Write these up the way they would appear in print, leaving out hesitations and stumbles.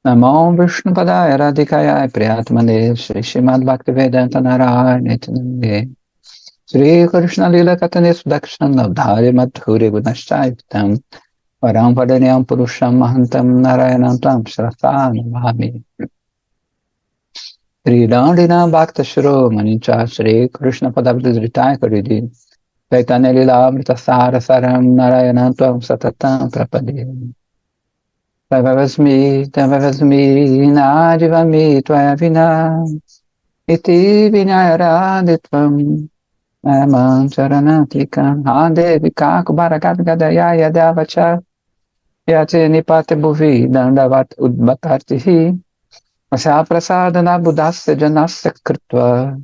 Namo Vishnupadaya Radhikaya Priyatmane Shri Srimad Bhaktivedanta Narayana Nityanande Shri Krishna Lila Katane Sudakshana Navdhari Madhuri Gunashaitam Varam Vadanyam Purusham Mahantam Narayanam Tam Shrathana Mahami Sri Dandina Bhakta Shiro Manincha Shri Krishna Padabdhritai Karidi Chaitanya Lila Amrita Sara Saram Narayanam Tam Satatam Prapadi Tavavasmi Nadivami Tvayavina Iti Vinayaraditvam Amam Charanatikam Handevikak Bharakat Gadaya Yadavacha Yate Nipate Bhuvi Dandavat Udbakartihi Asa Prasadana Buddhasya Janasya Krutva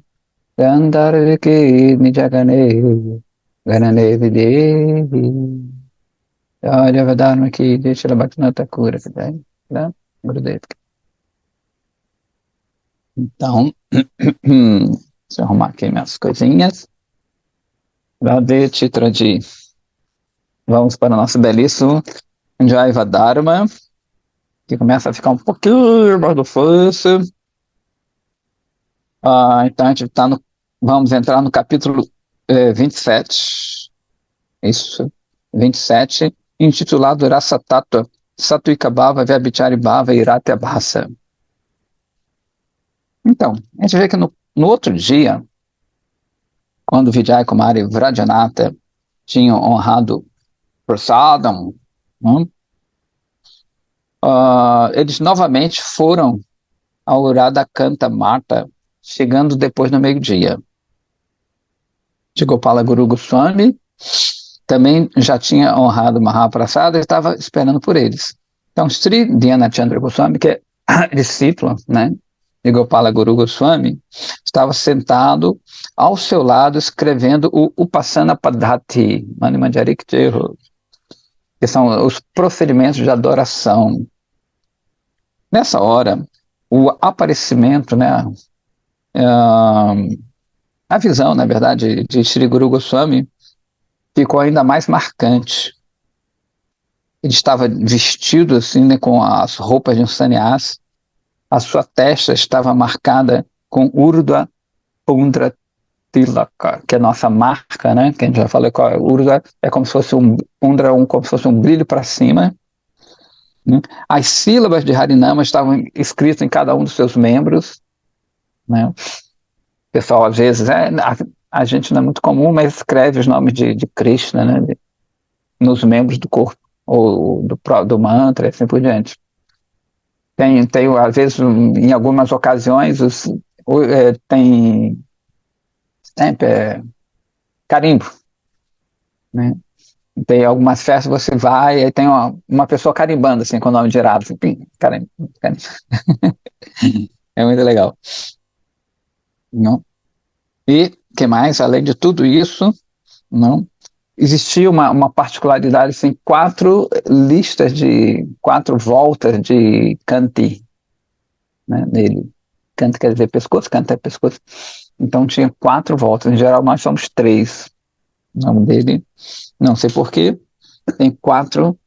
Gandarviki Nijagane Ganane Videvi Javadharma ki Jai Shri Bhaktivinoda Thakur que tem, né? Gurudev. Então, deixa eu arrumar aqui minhas coisinhas. Radhe Chitraji. Vamos para o nosso belíssimo Jaiva Dharma, que começa a ficar um pouquinho mais difícil. Então, a gente tá vamos entrar no capítulo 27. Isso, 27, intitulado Rasa Tattva Sattvika Bhava Vyabhichari Bhava Iratya Bhasa. Então, a gente vê que no outro dia, quando Vijay Kumar e Vrajanatha tinham honrado Prasadam, eles novamente foram ao Radhakanta Mata, chegando depois do meio-dia. De Gopala Guru Goswami também já tinha honrado Mahaprasada e estava esperando por eles. Então, Sri Dhyanachandra Goswami, que é discípulo, né, de Gopala Guru Goswami, estava sentado ao seu lado escrevendo o Upasana Padhati, Manimanjari Kteho, que são os procedimentos de adoração. Nessa hora, o aparecimento, né, a visão, na verdade, de Sri Guru Goswami ficou ainda mais marcante. Ele estava vestido assim, né, com as roupas de um sannyasi. A sua testa estava marcada com Urdhva Pundra Tilaka, que é a nossa marca, né? Que a gente já falou que o Urdhva é como se fosse um Pundra, como se fosse um brilho para cima. Né? As sílabas de Harinama estavam escritas em cada um dos seus membros. Né? O pessoal, às vezes, a gente não é muito comum, mas escreve os nomes de Krishna, né? Nos membros do corpo, ou do mantra, e assim por diante. Tem, às vezes, em algumas ocasiões, tem carimbo, né? Tem algumas festas, você vai e tem uma pessoa carimbando, assim, com o nome girado, assim, pim, carimbo, carimbo. É muito legal. Não? E, que mais? Além de tudo isso, não? Existia uma particularidade, assim, 4 voltas de Kanti, né, nele. Kanti quer dizer pescoço, Kanti é pescoço. Então tinha 4 voltas, em geral nós somos 3. O nome dele, não sei porquê, tem 4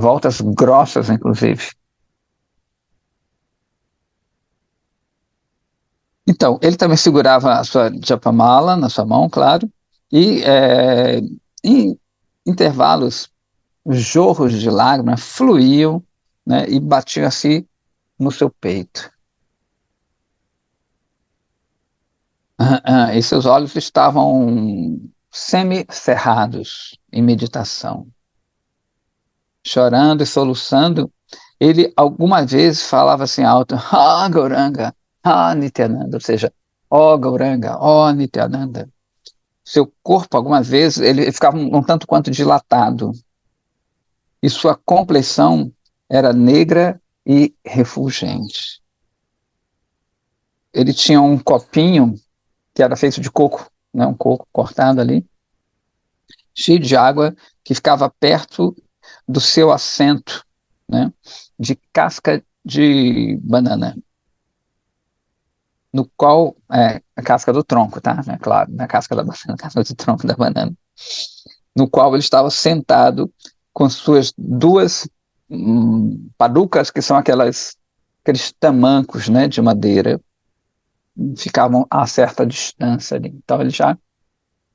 voltas grossas, inclusive. Então, ele também segurava a sua japamala na sua mão, claro, e em intervalos, jorros de lágrimas fluíam, né, e batiam assim no seu peito. E seus olhos estavam semi-cerrados em meditação. Chorando e soluçando, ele algumas vezes falava assim alto, Ah, Gauranga, Ah, Nityananda, ou seja, ó Gauranga, ó Nityananda. Seu corpo, algumas vezes, ele ficava um tanto quanto dilatado. E sua complexão era negra e refulgente. Ele tinha um copinho que era feito de coco, né, um coco cortado ali, cheio de água, que ficava perto do seu assento, né, de casca de banana, no qual, a casca do tronco, tá? É claro, na casca da banana, a casca do tronco da banana, no qual ele estava sentado com suas 2 paducas, que são aquelas aqueles tamancos, né, de madeira, ficavam a certa distância ali. Então ele já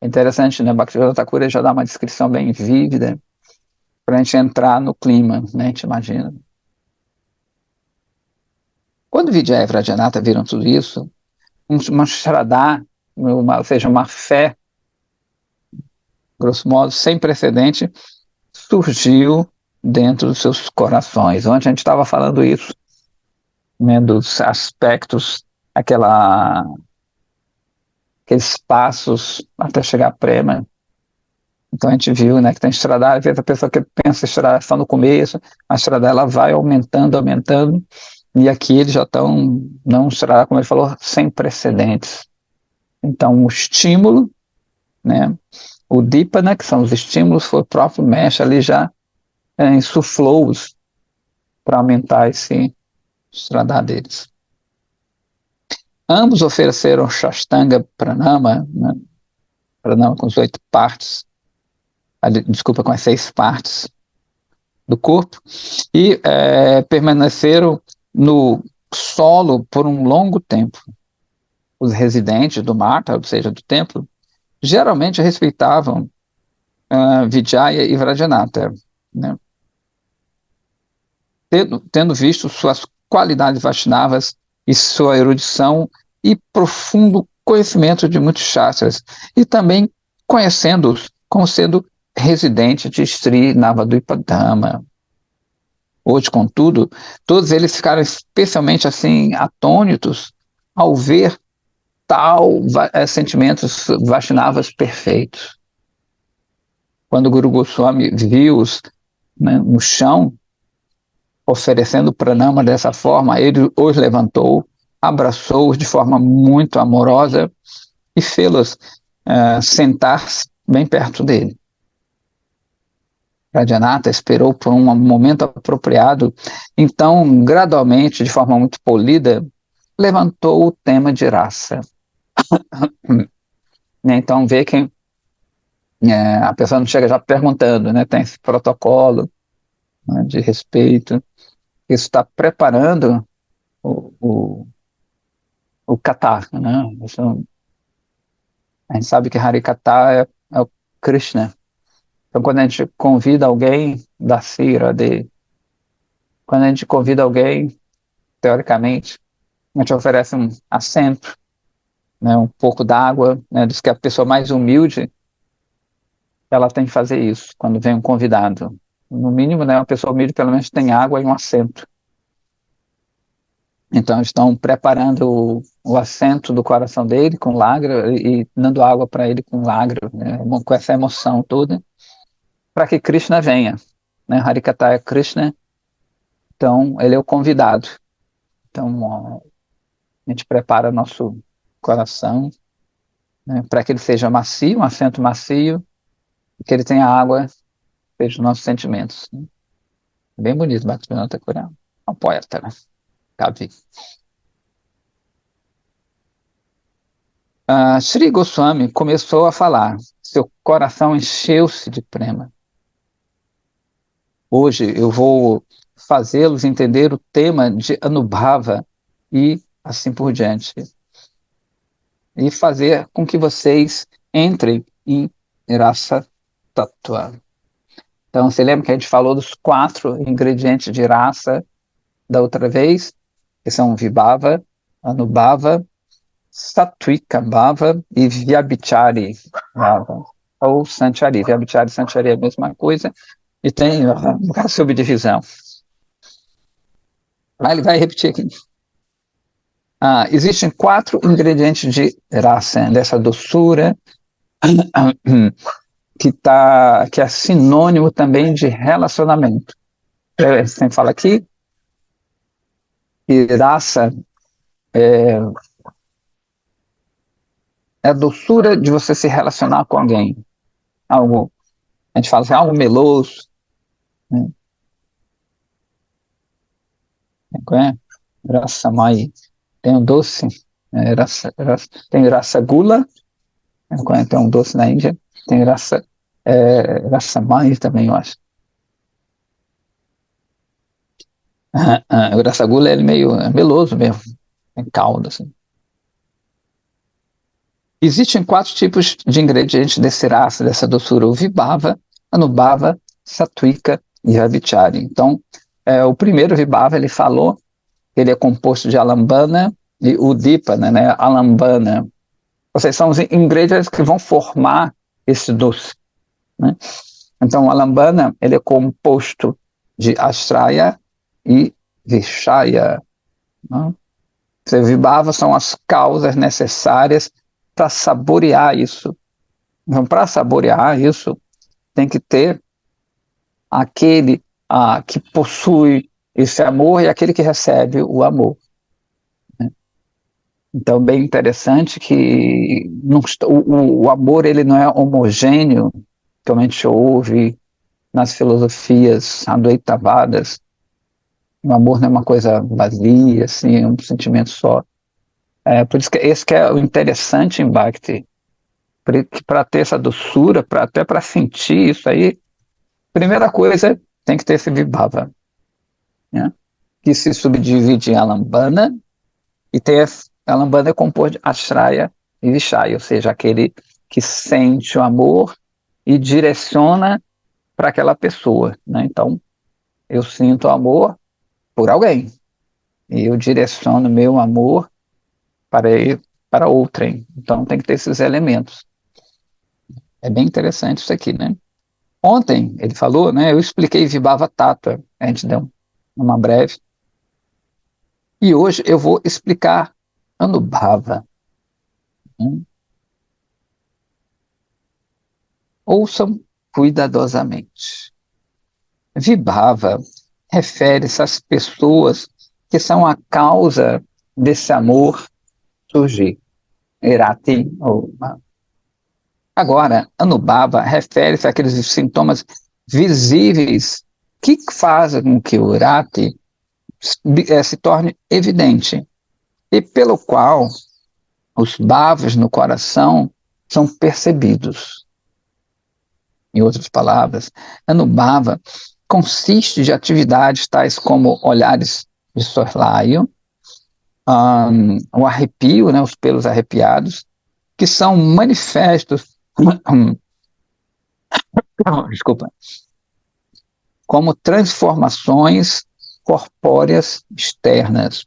é interessante, né? Bhaktivinoda Thakur já dá uma descrição bem vívida para a gente entrar no clima, né? A gente imagina. Quando Vijaya e Vajradhana viram tudo isso, uma Shraddha, ou seja, uma fé, grosso modo, sem precedente, surgiu dentro dos seus corações. Ontem a gente estava falando isso, né, dos aspectos, aquela, aqueles passos até chegar à prema. Então a gente viu, né, que tem estrada, às vezes a pessoa que pensa estrada só no começo, a estrada ela vai aumentando, aumentando, e aqui eles já estão, não estrada, como ele falou, sem precedentes. Então o estímulo, né, o dípana, que são os estímulos, foi o próprio mestre ali já insuflou-os para aumentar esse estradar deles. Ambos ofereceram Shastanga Pranama, né, Pranama com as 8 partes, desculpa, com as 6 partes do corpo, e permaneceram no solo por um longo tempo. Os residentes do mata, ou seja, do templo, geralmente respeitavam Vijaya e Vajradhana, né? Tendo visto suas qualidades Vaishnavas e sua erudição e profundo conhecimento de muitos shastras, e também conhecendo-os como sendo residentes de Sri Navadvipadama. Hoje, contudo, todos eles ficaram especialmente assim atônitos ao ver sentimentos Vaishnavas perfeitos. Quando o Guru Goswami viu-os, né, no chão, oferecendo pranama dessa forma, ele os levantou, abraçou-os de forma muito amorosa e fê-los sentar bem perto dele. Radhanata esperou por um momento apropriado, então, gradualmente, de forma muito polida, levantou o tema de raça. Então, vê que a pessoa não chega já perguntando, né? Tem esse protocolo, né, de respeito. Isso está preparando o kata, né? Isso, a gente sabe que Harikata é o Krishna. Então, quando a gente convida alguém da Sira, quando a gente convida alguém, teoricamente, a gente oferece um assento, né, um pouco d'água, né, diz que a pessoa mais humilde, ela tem que fazer isso, quando vem um convidado. No mínimo, né, uma pessoa humilde pelo menos tem água e um assento. Então, estão preparando o assento do coração dele com lágrima e dando água para ele com lágrima, né, com essa emoção toda, para que Krishna venha. Né, Harikata é Krishna, então ele é o convidado. Então, a gente prepara nosso coração, né, para que ele seja macio, um assento macio, e que ele tenha água, seja os nossos sentimentos. Né? Bem bonito, Bhaktivinoda Thakur, é um poeta, né? Cabe. Sri Goswami começou a falar, seu coração encheu-se de prema. Hoje eu vou fazê-los entender o tema de Anubhava e assim por diante. E fazer com que vocês entrem em Rasa Tattva. Então, você lembra que a gente falou dos 4 ingredientes de raça da outra vez, que são Vibhava, Anubhava, Sattvika Bhava e Vyabhichari Bhava, ou Sanchari. Vyabhichari e Sanchari é a mesma coisa, e tem uma subdivisão. Ele vai repetir aqui. Existem 4 ingredientes de rasa, dessa doçura, que é sinônimo também de relacionamento. Você fala aqui que raça é a doçura de você se relacionar com alguém. Algo, a gente fala assim, algo meloso. Né? Rasa mai. Tem um doce, tem rasa gula, tem um doce na Índia, tem rasa mai também, eu acho. O Rasagula é meio meloso mesmo, tem calda, assim. Existem 4 tipos de ingredientes desse rasa, dessa doçura: o Vibhava, Anubhava, Satwika e Avichari. Então, o primeiro Vibhava, ele falou que ele é composto de alambana e udipana, né? Alambana. Ou seja, são os ingredientes que vão formar esse doce, né? Então, o alambana, ele é composto de astraya e vishaya, né? Vibhava são as causas necessárias para saborear isso. Então, para saborear isso, tem que ter aquele que possui esse amor e aquele que recebe o amor, né? Então, bem interessante que não, o amor ele não é homogêneo, que a gente ouve nas filosofias adwaitavadas. O amor não é uma coisa vazia, assim, é um sentimento só. Por isso que esse que é o interessante em Bhakti, para ter essa doçura, até para sentir isso aí, primeira coisa tem que ter esse vibhava, né? Que se subdivide em alambana, e tem a alambana é composto de ashraya e vishaya, ou seja, aquele que sente o amor e direciona para aquela pessoa, né? Então, eu sinto amor por alguém, e eu direciono meu amor para para outrem. Então, tem que ter esses elementos. É bem interessante isso aqui, né? Ontem ele falou, né? Eu expliquei Vibhava Tattva, a gente deu uma breve. E hoje eu vou explicar Anubhava, né? Ouçam cuidadosamente. Vibhava refere-se às pessoas que são a causa desse amor surgir. Irati, ou... Agora, Anubhava refere-se àqueles sintomas visíveis que fazem com que o Irati se torne evidente, e pelo qual os bhavas no coração são percebidos. Em outras palavras, Anubhava consiste de atividades tais como olhares de soslaio, o arrepio, né, os pelos arrepiados, que são manifestos, desculpa, como transformações corpóreas externas,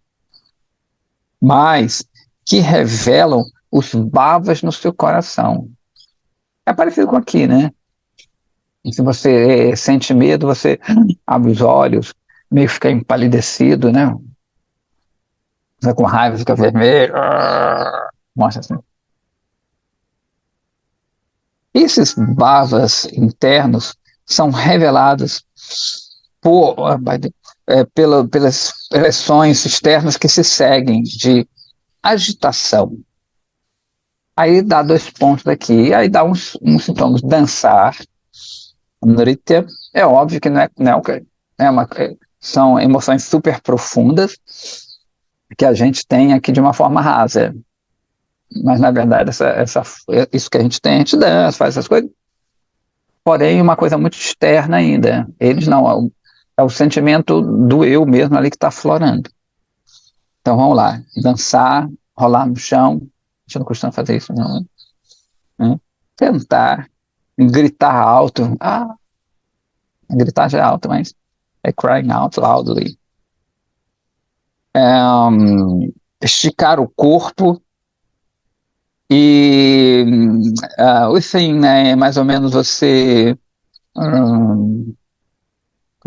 mas que revelam os bhavas no seu coração. É parecido com aqui, né? E se você sente medo, você abre os olhos, meio fica empalidecido, né? Fica com raiva, fica vermelho, mostra assim. Esses bhavas internos são revelados por, pelas expressões externas que se seguem de agitação. Aí dá 2 pontos aqui, aí dá uns sintomas. Dançar, Nritya, é óbvio que são emoções super profundas que a gente tem aqui de uma forma rasa. Mas, na verdade, isso que a gente tem, a gente dança, faz essas coisas. Porém, uma coisa muito externa ainda. Eles não, é o sentimento do eu mesmo ali que está aflorando. Então, vamos lá. Dançar, rolar no chão. A gente não costuma fazer isso, não, né? Cantar, gritar alto. Gritar já é alto, mas é crying out loudly. Esticar o corpo e assim, né, mais ou menos você como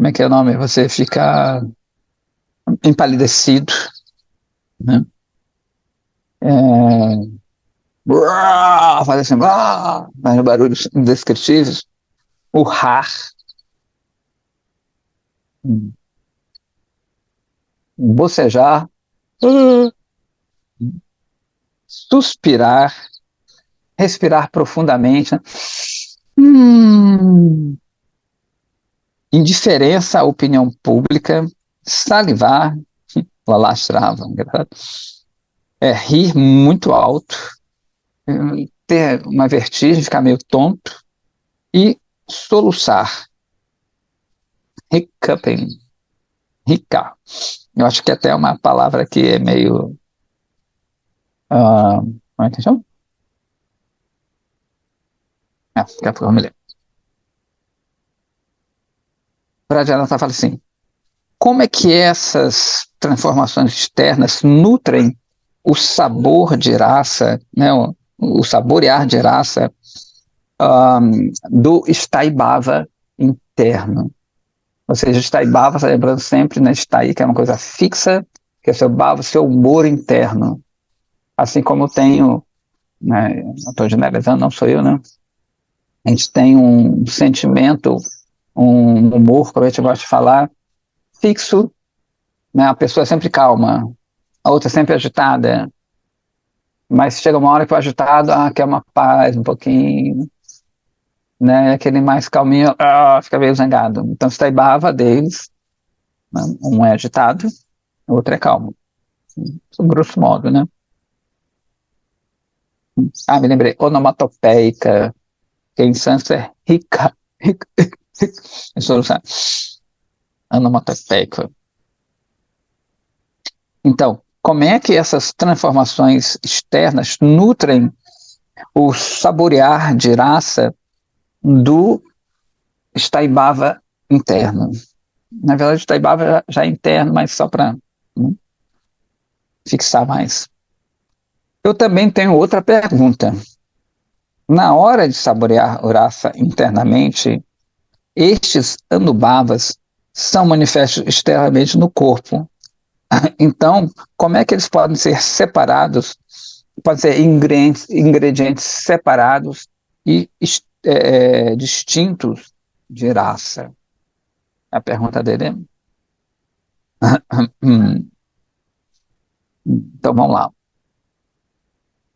é que é o nome? Você fica empalidecido, né? Faz assim, faz barulhos indescritíveis. Urrar, bocejar, suspirar, respirar profundamente, né? Indiferença à opinião pública, salivar, lalastrava, rir muito alto, ter uma vertigem, ficar meio tonto e soluçar, hiccuping. Rica. Eu acho que até uma palavra que é meio... como é que chama? Daqui a pouco eu me lembro. Pradyanatha fala assim, como é que essas transformações externas nutrem o sabor de rasa, né, o saborear de rasa do Staibhava interno. Ou seja, Staibhava, lembrando sempre, né, Stai, que é uma coisa fixa, que é seu bhava, seu humor interno. Assim como eu tenho, né, estou generalizando, não sou eu, né? A gente tem um sentimento, um humor, como a gente gosta de falar, fixo, né? A pessoa é sempre calma, a outra é sempre agitada, mas chega uma hora que o agitado quer uma paz um pouquinho, né? Aquele mais calminho fica meio zangado. Então, se taibava deles, né? Um é agitado, o outro é calmo. Grosso modo, né? Me lembrei, onomatopeica, que em sânscrito é rica, rica, rica. Isso não sabe. Onomatopeica. Então, como é que essas transformações externas nutrem o saborear de raça do Staibhava interno? Na verdade, o Staibhava já é interno, mas só para fixar mais. Eu também tenho outra pergunta. Na hora de saborear o rasa internamente, estes anubhavas são manifestos externamente no corpo. Então, como é que eles podem ser separados, podem ser ingredientes separados e distintos de raça? A pergunta dele é... Então, vamos lá.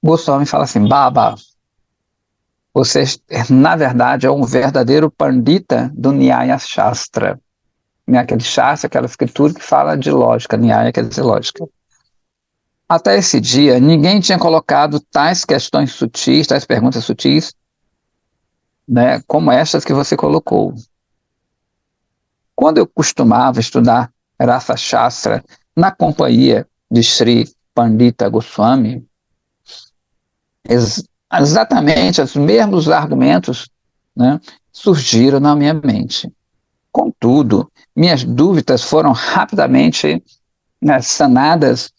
Goswami fala assim, Baba, você, na verdade, é um verdadeiro pandita do Nyaya Shastra. Né? Aquele Shastra, aquela escritura que fala de lógica, Nyaya quer dizer lógica. Até esse dia, ninguém tinha colocado tais questões sutis, tais perguntas sutis, né, como estas que você colocou. Quando eu costumava estudar Rasa Shastra na companhia de Sri Pandita Goswami, exatamente os mesmos argumentos, né, surgiram na minha mente. Contudo, minhas dúvidas foram rapidamente, né, sanadas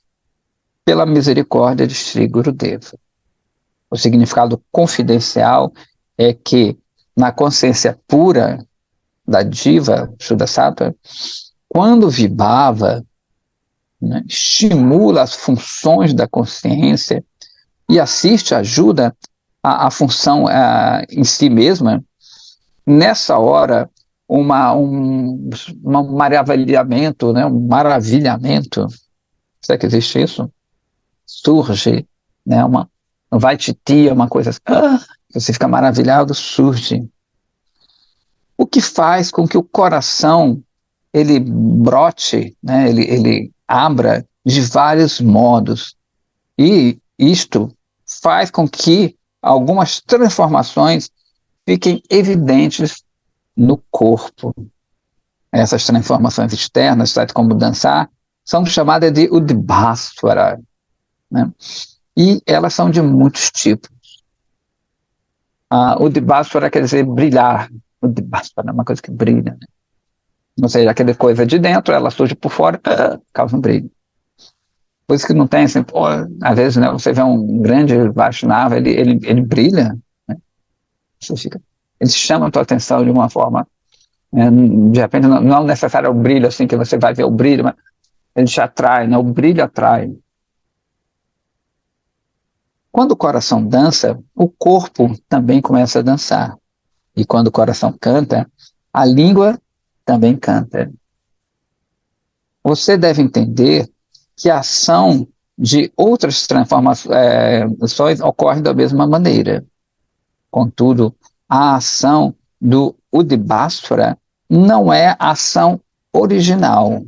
pela misericórdia de Sri Gurudeva. O significado confidencial é que, na consciência pura da diva Shuddha-sattva, quando vibhava, né, estimula as funções da consciência e assiste, ajuda a função em si mesma, nessa hora, um maravilhamento, né, um maravilhamento, será que existe isso? Surge, né, vai titia, uma coisa assim, você fica maravilhado, surge. O que faz com que o coração ele brote, né, ele abra de vários modos. E isto faz com que algumas transformações fiquem evidentes no corpo. Essas transformações externas, tais como dançar, são chamadas de Udbhasvara, né? E elas são de muitos tipos. Udbhasvara quer dizer brilhar. Udbhasvara é uma coisa que brilha, né? Ou seja, aquela coisa de dentro, ela surge por fora, causa um brilho. Por isso que não tem, assim, às vezes, né, você vê um grande Vaishnava, ele brilha, né? Você fica, ele chama a tua atenção de uma forma, né, de repente não é necessário o brilho, assim, que você vai ver o brilho, mas ele te atrai, né? O brilho atrai. Quando o coração dança, o corpo também começa a dançar. E quando o coração canta, a língua também canta. Você deve entender que a ação de outras transformações ocorre da mesma maneira. Contudo, a ação do Udbhasvara não é a ação original.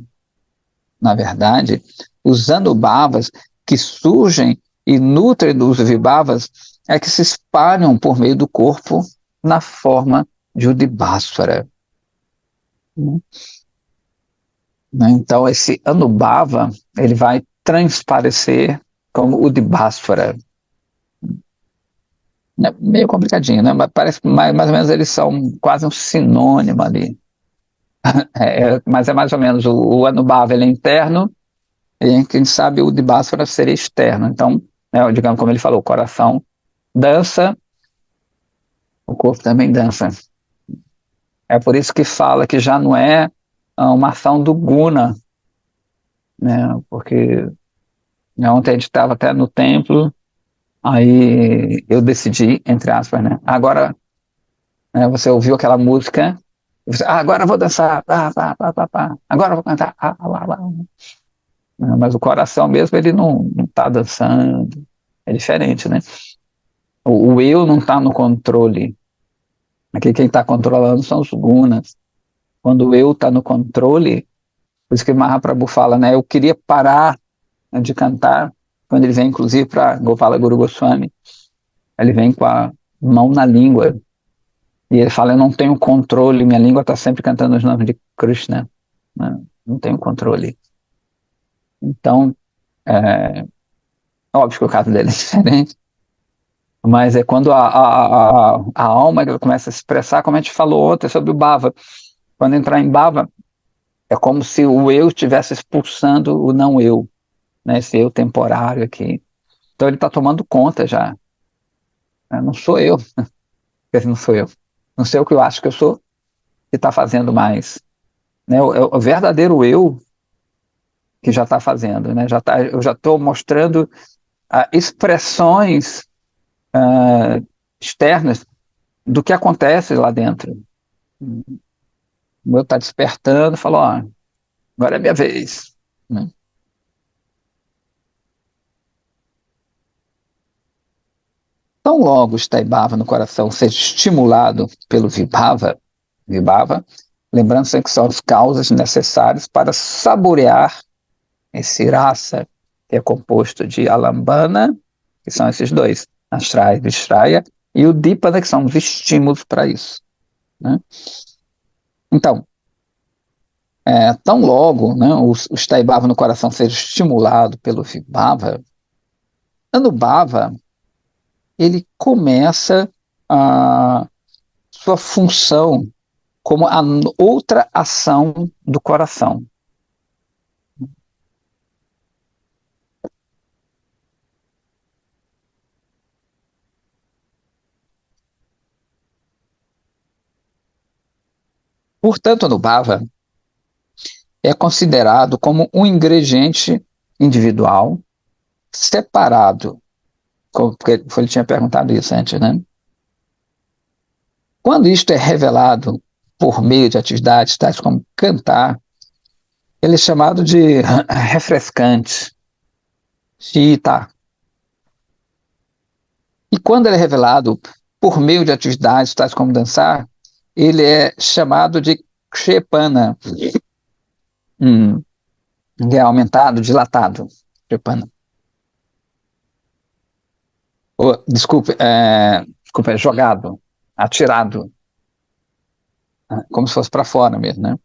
Na verdade, os anubhavas que surgem e nutrem dos vibhavas é que se espalham por meio do corpo na forma de Udbhasvara. né? Então, esse Anubhava, ele vai transparecer como o de Bhaskara. É meio complicadinho, né? Mas parece que mais ou menos eles são quase um sinônimo ali. Mas é mais ou menos o Anubhava, ele é interno, e quem sabe o de Bhaskara seria externo. Então, né, digamos como ele falou, o coração dança, o corpo também dança. É por isso que fala que já não é uma ação do guna, né? Porque ontem a gente estava até no templo, aí eu decidi, entre aspas, né? Agora, né, você ouviu aquela música, você, agora eu vou dançar, pá, pá, pá, pá, pá. Agora eu vou cantar, lá, lá. Mas o coração mesmo, ele não está dançando, é diferente, né? O eu não está no controle, aqui quem está controlando são os gunas. Quando o eu está no controle, por isso que Mahaprabhu fala, né? Eu queria parar de cantar, quando ele vem, inclusive, para Gopala Guru Goswami, ele vem com a mão na língua, e ele fala, eu não tenho controle, minha língua está sempre cantando os nomes de Krishna, né? Não tenho controle. Então, óbvio que o caso dele é diferente, mas é quando a alma começa a se expressar, como a gente falou ontem sobre o Bhava. Quando entrar em Bhava, é como se o eu estivesse expulsando o não eu, né? Esse eu temporário aqui. Então ele está tomando conta já, né? Não sou eu, não sou eu. Não sei o que eu acho que eu sou, que está fazendo mais. Né? O verdadeiro eu que já está fazendo. Né? Eu já estou mostrando expressões externas do que acontece lá dentro. O meu está despertando, falou, ó, agora é minha vez. Né? Tão logo o Staibhava no coração seja estimulado pelo Vibhava, lembrando sempre que são as causas necessárias para saborear esse rasa, que é composto de alambana, que são esses dois, Ashraya e Vishraya, e o Dipana, que são os estímulos para isso. Né? Então, tão logo né, o Staibhava no coração seja estimulado pelo Vibhava, Anubhava, ele começa a sua função como a outra ação do coração. Portanto, Anubhava é considerado como um ingrediente individual separado, porque ele tinha perguntado isso antes, né? Quando isto é revelado por meio de atividades tais como cantar, ele é chamado de refrescante, chita. E quando ele é revelado por meio de atividades tais como dançar, ele é chamado de kshepana, que é aumentado, dilatado. Kshepana. Desculpe, é jogado, atirado, como se fosse para fora mesmo, né?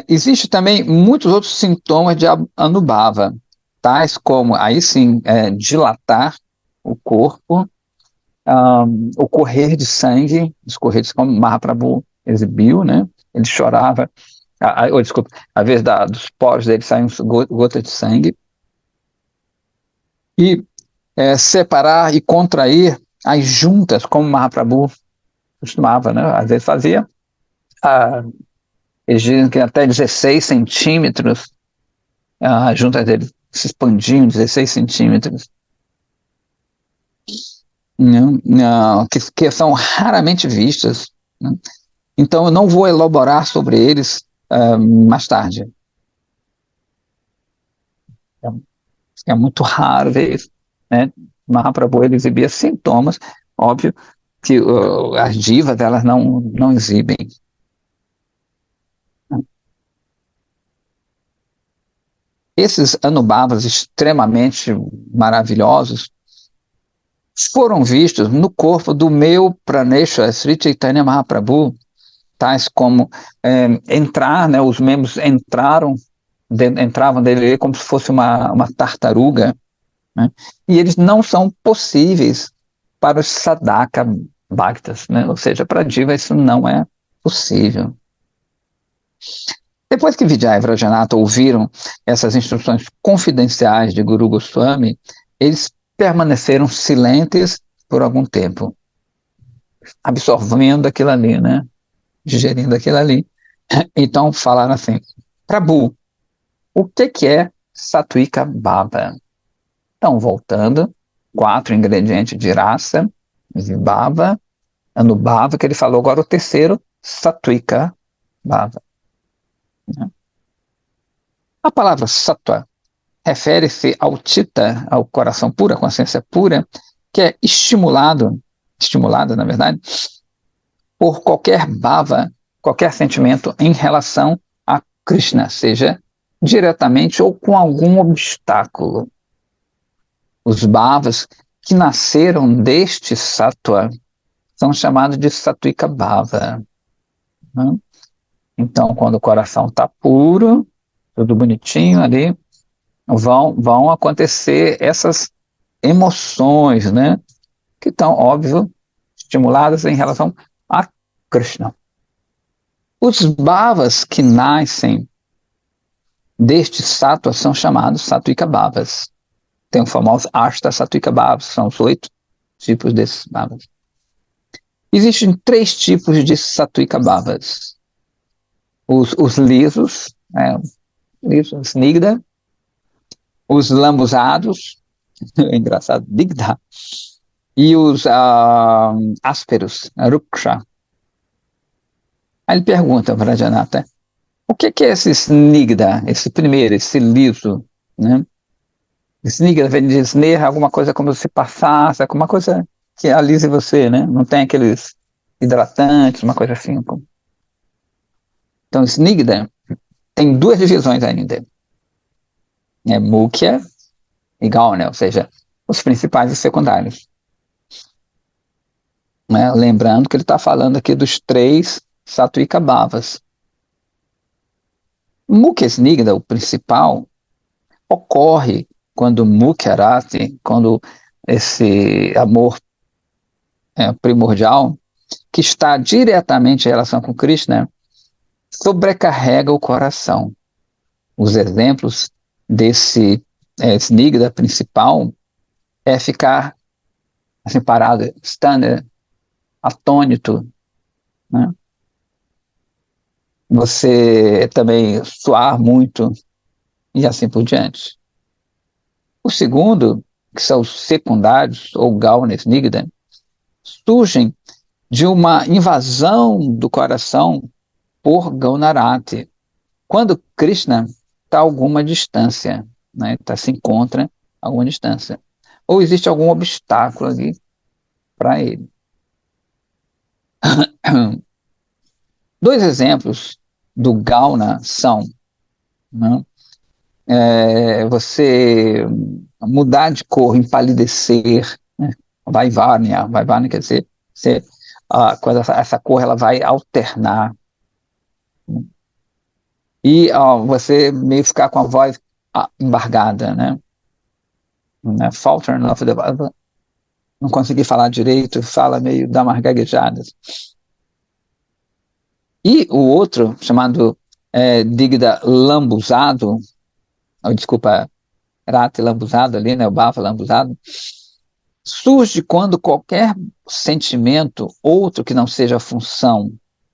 Existe também muitos outros sintomas de Anubhava, tais como, aí sim, dilatar o corpo, o correr de sangue, os correr de como Mahaprabhu exibiu, né? Ele chorava, desculpa, às vezes dos poros dele saem gotas de sangue, e separar e contrair as juntas, como Mahaprabhu costumava, né? Às vezes fazia, eles dizem que até 16 centímetros, as juntas dele se expandiam 16 centímetros, não, não, que são raramente vistas. Né? Então, eu não vou elaborar sobre eles mais tarde. É muito raro ver isso. Né? Mahaprabhu ele exibia sintomas, óbvio que as divas elas não exibem. Esses Anubhavas extremamente maravilhosos foram vistos no corpo do meu Praneshwar Sri Chaitanya Mahaprabhu, tais como entrar, né, os membros entravam dele como se fosse uma tartaruga, né, e eles não são possíveis para os Sadaka Bhaktas, né, ou seja, para a Diva isso não é possível. Depois que Vijaya e Vrajanatha ouviram essas instruções confidenciais de Guru Goswami, eles permaneceram silentes por algum tempo, absorvendo aquilo ali, né? Digerindo aquilo ali. Então falaram assim: Prabhu, o que é Satwika Bhava? Então, voltando, 4 ingredientes de raça, Vibhava, Anubhava, que ele falou agora o terceiro, Satwika Bhava. A palavra Sattva refere-se ao Chitta, ao coração puro, à consciência pura, que é estimulado, na verdade, por qualquer bhava, qualquer sentimento em relação a Krishna, seja diretamente ou com algum obstáculo. Os bhavas que nasceram deste sattva são chamados de sattvika bhava. Né? Então, quando o coração está puro, tudo bonitinho ali, vão acontecer essas emoções, né? Que estão, óbvio, estimuladas em relação a Krishna. Os bhavas que nascem destes sattvas são chamados sattvika bhavas. Tem o famoso Ashta Sattvika Bhavas, são os 8 tipos desses bhavas. Existem 3 tipos de sattvika bhavas. Os lisos, lisos, snigda, os lambuzados, é engraçado, digdha, e os ásperos, ruksha. Aí ele pergunta para Janata, o que é esse snigda, esse primeiro, esse liso, né? Snigda vem de sneha, alguma coisa como se passasse, alguma coisa que alise você, né? Não tem aqueles hidratantes, uma coisa assim. Então, snigda tem 2 divisões ainda. Mukhya e Gauna, ou seja, os principais e secundários. Lembrando que ele está falando aqui dos 3 Sattvika Bhavas. Mukhya Snigda, o principal, ocorre quando Mukhya Rati, quando esse amor primordial, que está diretamente em relação com Krishna, sobrecarrega o coração. Os exemplos desse snigda principal é ficar assim, parado, stunned, atônito, né? Você também suar muito e assim por diante. O segundo, que são os secundários, ou Gauna Snigda, surgem de uma invasão do coração por Gaunarati, quando Krishna está a alguma distância, né? Se encontra a alguma distância, ou existe algum obstáculo ali para ele. 2 exemplos do Gauna são, né, você mudar de cor, empalidecer, né? Vaivárnia quer dizer, essa cor ela vai alternar, né? E você meio ficar com a voz embargada, né? Faltering of the não conseguir falar direito, fala meio dá umas gaguejadas. E o outro, chamado Digda lambuzado, desculpa, Rati lambuzado ali, né, o Bhava lambuzado, surge quando qualquer sentimento, outro que não seja a função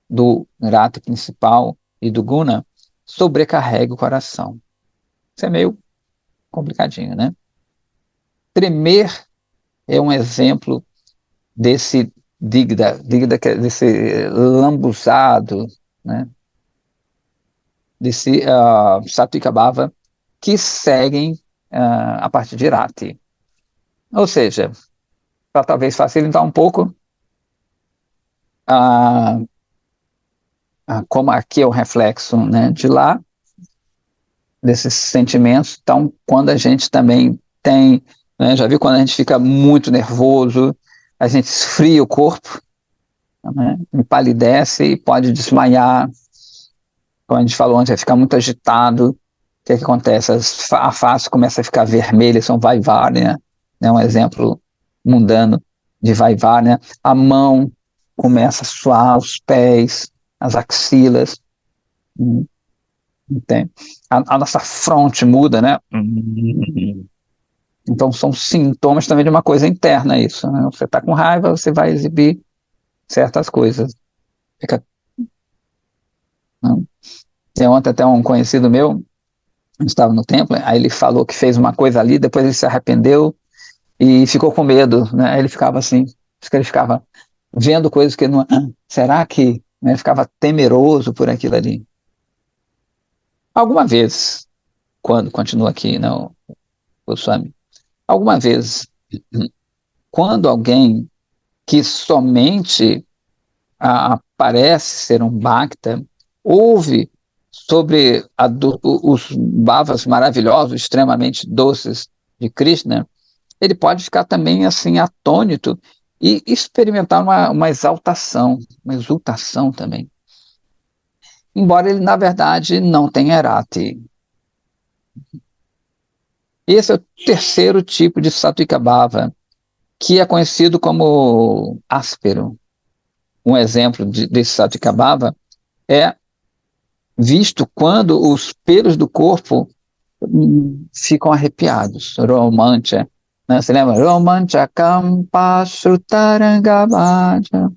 do Rati principal e do Guna, sobrecarrega o coração. Isso é meio complicadinho, né? Tremer é um exemplo desse digda desse lambuzado, né? Desse Sattvika Bhava que seguem a partir de Rati. Ou seja, para talvez facilitar um pouco, como aqui é o reflexo, né, de lá, desses sentimentos, então quando a gente também tem, né, já viu quando a gente fica muito nervoso, a gente esfria o corpo, né? Empalidece e pode desmaiar. Como a gente falou antes, vai ficar muito agitado. O que, é que acontece? A face começa a ficar vermelha, são Vaivárnia, né? Um exemplo mundano de Vaivárnia. A mão começa a suar, os pés, as axilas. Entende? A nossa fronte muda, né? Então são sintomas também de uma coisa interna isso, né? Você está com raiva, você vai exibir certas coisas. Fica, né? Tem ontem até um conhecido meu, estava no templo, aí ele falou que fez uma coisa ali, depois ele se arrependeu e ficou com medo, né? Aí ele ficava assim, que ele ficava vendo coisas que não, será que, né? Ele ficava temeroso por aquilo ali. Alguma vez, quando continua aqui, não, o Swami, alguma vez, quando alguém que somente parece ser um Bhakta, ouve sobre os bhavas maravilhosos, extremamente doces de Krishna, ele pode ficar também assim atônito e experimentar uma exaltação, uma exultação também. Embora ele, na verdade, não tenha Arati. Esse é o terceiro tipo de Satvika Bhava, que é conhecido como áspero. Um exemplo desse Satvika Bhava é visto quando os pelos do corpo ficam arrepiados. Romancha. Né? Você lembra? Romancha kampa srutarangabhaja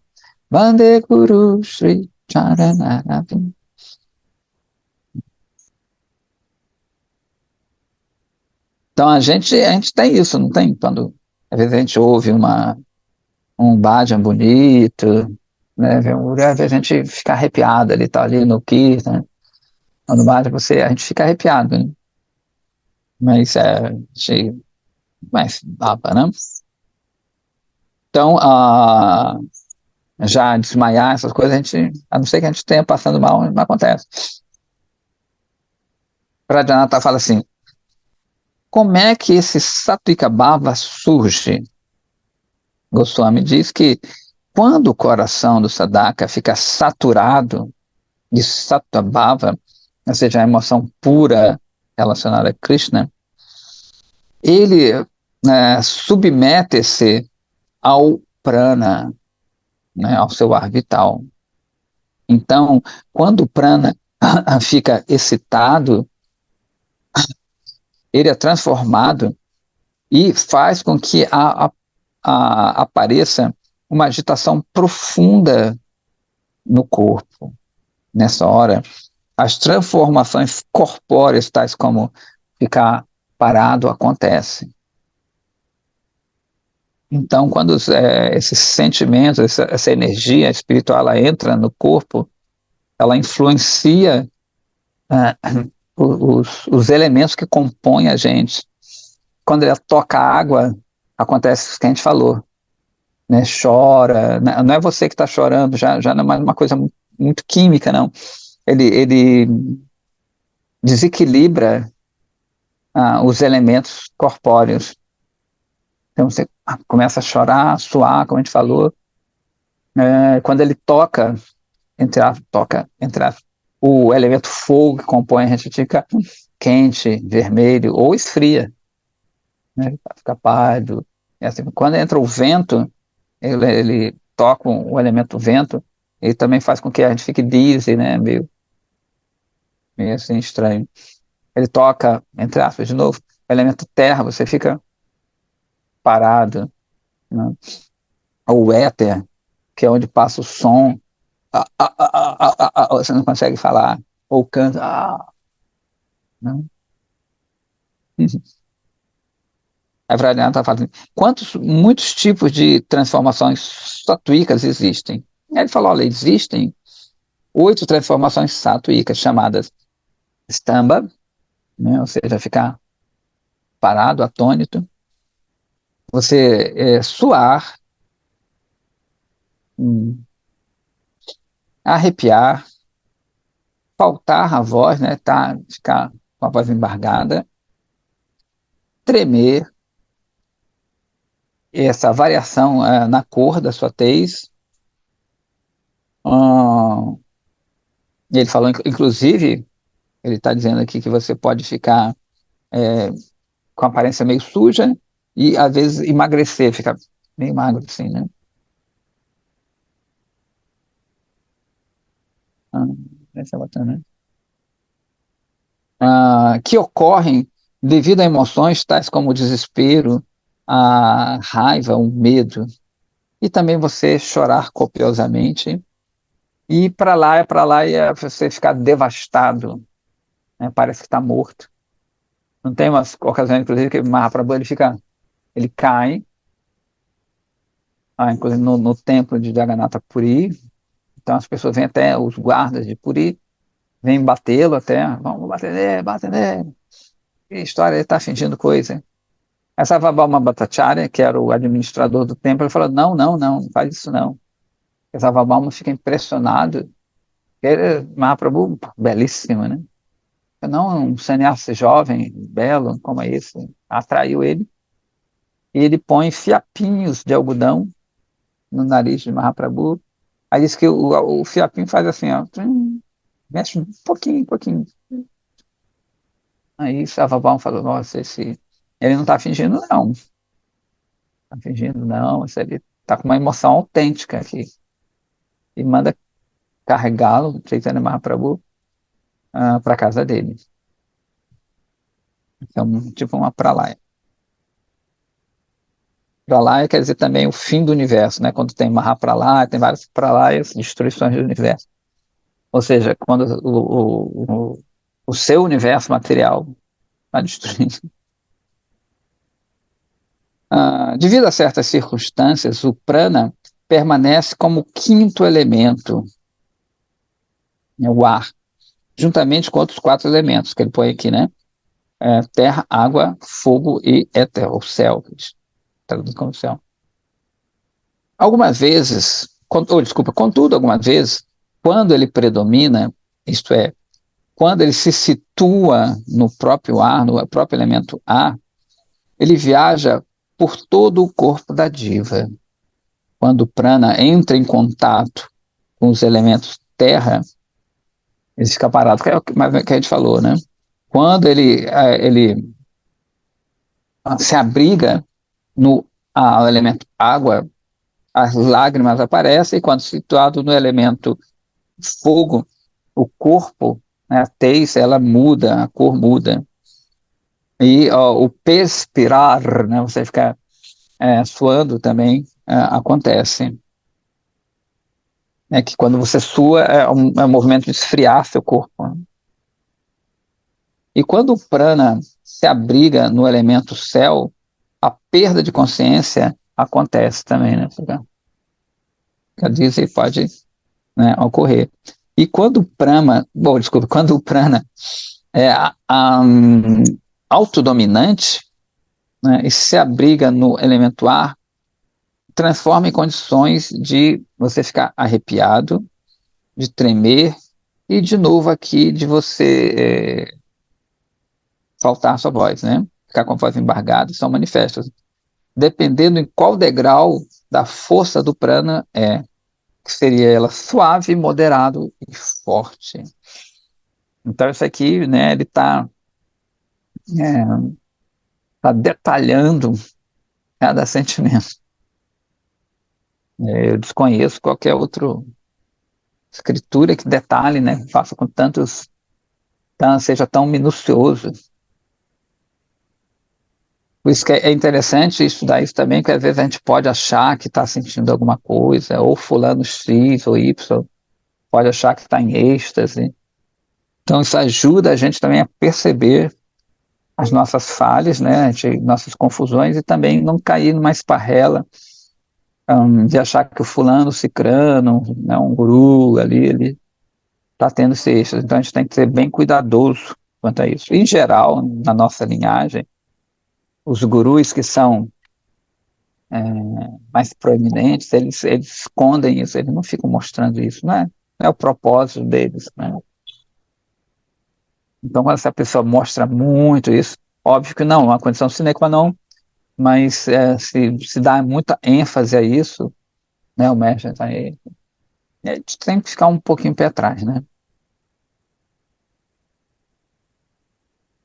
vande guru shri charanaravi. Então a gente tem isso, não tem? Quando às vezes a gente ouve um bhajan bonito, né? Às vezes a gente fica arrepiado, ele tá ali no Kirtan, no bhajan, a gente fica arrepiado, né? Mas mas baba, né? Então, já desmaiar, essas coisas, a não ser que a gente tenha passando mal, não acontece. Pradhanata fala assim, como é que esse Satvika Bhava surge? Goswami diz que quando o coração do sadhaka fica saturado de Sattva Bhava, ou seja, a emoção pura relacionada a Krishna, ele submete-se ao prana, né, ao seu ar vital. Então, quando o prana fica excitado, ele é transformado e faz com que apareça uma agitação profunda no corpo. Nessa hora, as transformações corpóreas, tais como ficar parado, acontecem. Então, quando esses sentimentos, essa energia espiritual, ela entra no corpo, ela influencia os elementos que compõem a gente. Quando ela toca a água, acontece o que a gente falou, né? Chora, não é você que está chorando, já não é mais uma coisa muito química, não. Ele desequilibra os elementos corpóreos. Então você começa a chorar, a suar, como a gente falou. Quando ele toca, entre aspas, o elemento fogo que compõe, a gente fica quente, vermelho, ou esfria, né? Fica pálido. Assim, quando entra o vento, ele toca o elemento vento, ele também faz com que a gente fique dizzy, né? Meio assim estranho. Ele toca, entre aspas, de novo, o elemento terra, você fica parado, né? Ou o éter, que é onde passa o som, você não consegue falar, ou canta, né? A Vraliana está falando, muitos tipos de transformações satúicas existem? Ele falou, olha, existem 8 transformações satúicas, chamadas stamba, né? Ou seja, ficar parado, atônito, você suar, arrepiar, faltar a voz, né? Ficar com a voz embargada, tremer, essa variação na cor da sua tez, Ah, e ele falou, inclusive, ele está dizendo aqui que você pode ficar com a aparência meio suja e às vezes emagrecer, ficar meio magro assim, né? Ah, essa é bacana, né? Que ocorrem devido a emoções tais como o desespero, a raiva, o medo, e também você chorar copiosamente, e para lá e você ficar devastado, né? Parece que está morto. Não tem umas ocasiões, inclusive, que o Mahaprabhu ele cai, inclusive no templo de Jagannatha Puri, então as pessoas vêm até, os guardas de Puri, vêm batê-lo até, vamos bater nele, que história, ele está fingindo coisa. Essa Vabalma Bhattacharya, que era o administrador do templo, ele falou, não, não, não, não faz isso não. Essa Vabalma fica impressionado, ele, Mahaprabhu, belíssimo, né? Não, um sannyasi jovem, belo, como é esse, atraiu ele, e ele põe fiapinhos de algodão no nariz de Mahaprabhu, aí diz que o fiapinho faz assim, ó, mexe um pouquinho, um pouquinho. Aí Savabalma falou, nossa, ele não está fingindo não, está fingindo não, ele está com uma emoção autêntica aqui. E manda carregá-lo, Chaitanya Mahaprabhu, para casa dele. Então, tipo uma pralaya. Pralaya quer dizer também o fim do universo, né? Quando tem Mahapralaya, tem várias pralayas, destruições do universo. Ou seja, quando o seu universo material está destruído. Devido a certas circunstâncias, o prana permanece como quinto elemento, né, o ar, juntamente com outros quatro elementos que ele põe aqui, né? Terra, água, fogo e éter, ou céu, traduzido como céu. Algumas vezes, desculpa, contudo, algumas vezes, quando ele predomina, isto é, quando ele se situa no próprio ar, no próprio elemento ar, ele viaja por todo o corpo da diva. Quando o prana entra em contato com os elementos terra, ele fica parado, que é o que a gente falou, né? Quando ele se abriga no elemento água, as lágrimas aparecem, e quando situado no elemento fogo, o corpo, né, a tez, ela muda, a cor muda. E o perspirar, né, você ficar suando também, acontece. Que quando você sua, é um movimento de esfriar seu corpo. Né? E quando o prana se abriga no elemento céu, a perda de consciência acontece também, né? Quer dizer, pode, né, ocorrer. E quando o quando o prana é autodominante, né, e se abriga no elemento ar, transforma em condições de você ficar arrepiado, de tremer, e de novo aqui de você faltar a sua voz, né? Ficar com a voz embargada, são manifestos. Dependendo em qual degrau da força do prana que seria ela suave, moderado e forte. Então isso aqui, né, ele tá detalhando cada sentimento. Eu desconheço qualquer outra escritura que detalhe, né, faça com seja tão minucioso. Por isso que é interessante estudar isso também, porque às vezes a gente pode achar que está sentindo alguma coisa, ou fulano X ou Y, pode achar que está em êxtase. Então isso ajuda a gente também a perceber as nossas falhas, né, nossas confusões, e também não cair numa esparrela de achar que o fulano, o cicrano, né, um guru ali, ele está tendo esse êxtase. Então a gente tem que ser bem cuidadoso quanto a isso. Em geral, na nossa linhagem, os gurus que são é, mais proeminentes, eles escondem isso, eles não ficam mostrando isso, não é o propósito deles, né? Então, quando essa pessoa mostra muito isso, óbvio que não, é uma condição sine qua non, mas se dá muita ênfase a isso, né, o mestre está aí. A gente tem que ficar um pouquinho pé atrás, né?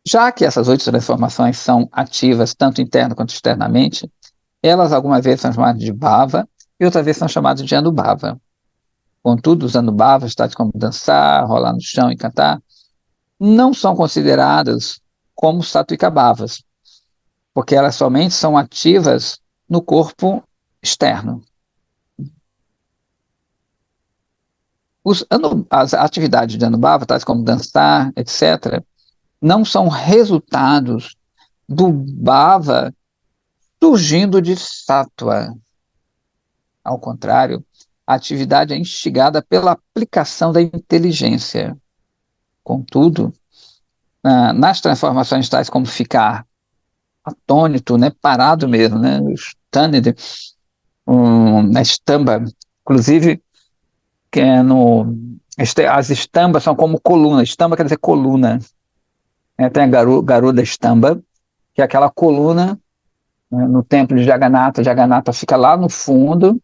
Já que essas 8 transformações são ativas tanto interna quanto externamente, elas algumas vezes são chamadas de bhava e outras vezes são chamadas de anubhava. Contudo, os anubhavas, tais como dançar, rolar no chão e cantar, não são consideradas como sattvika bhavas, porque elas somente são ativas no corpo externo. As atividades de anubhava, tais como dançar, etc., não são resultados do bhava surgindo de sattva. Ao contrário, a atividade é instigada pela aplicação da inteligência. Contudo, nas transformações tais como ficar atônito, né, parado mesmo, né, stunned, na estamba, inclusive, que é as estambas são como coluna, estamba quer dizer coluna, né, tem a Garuda estamba, que é aquela coluna, né, no templo de Jagannatha. Jagannatha fica lá no fundo,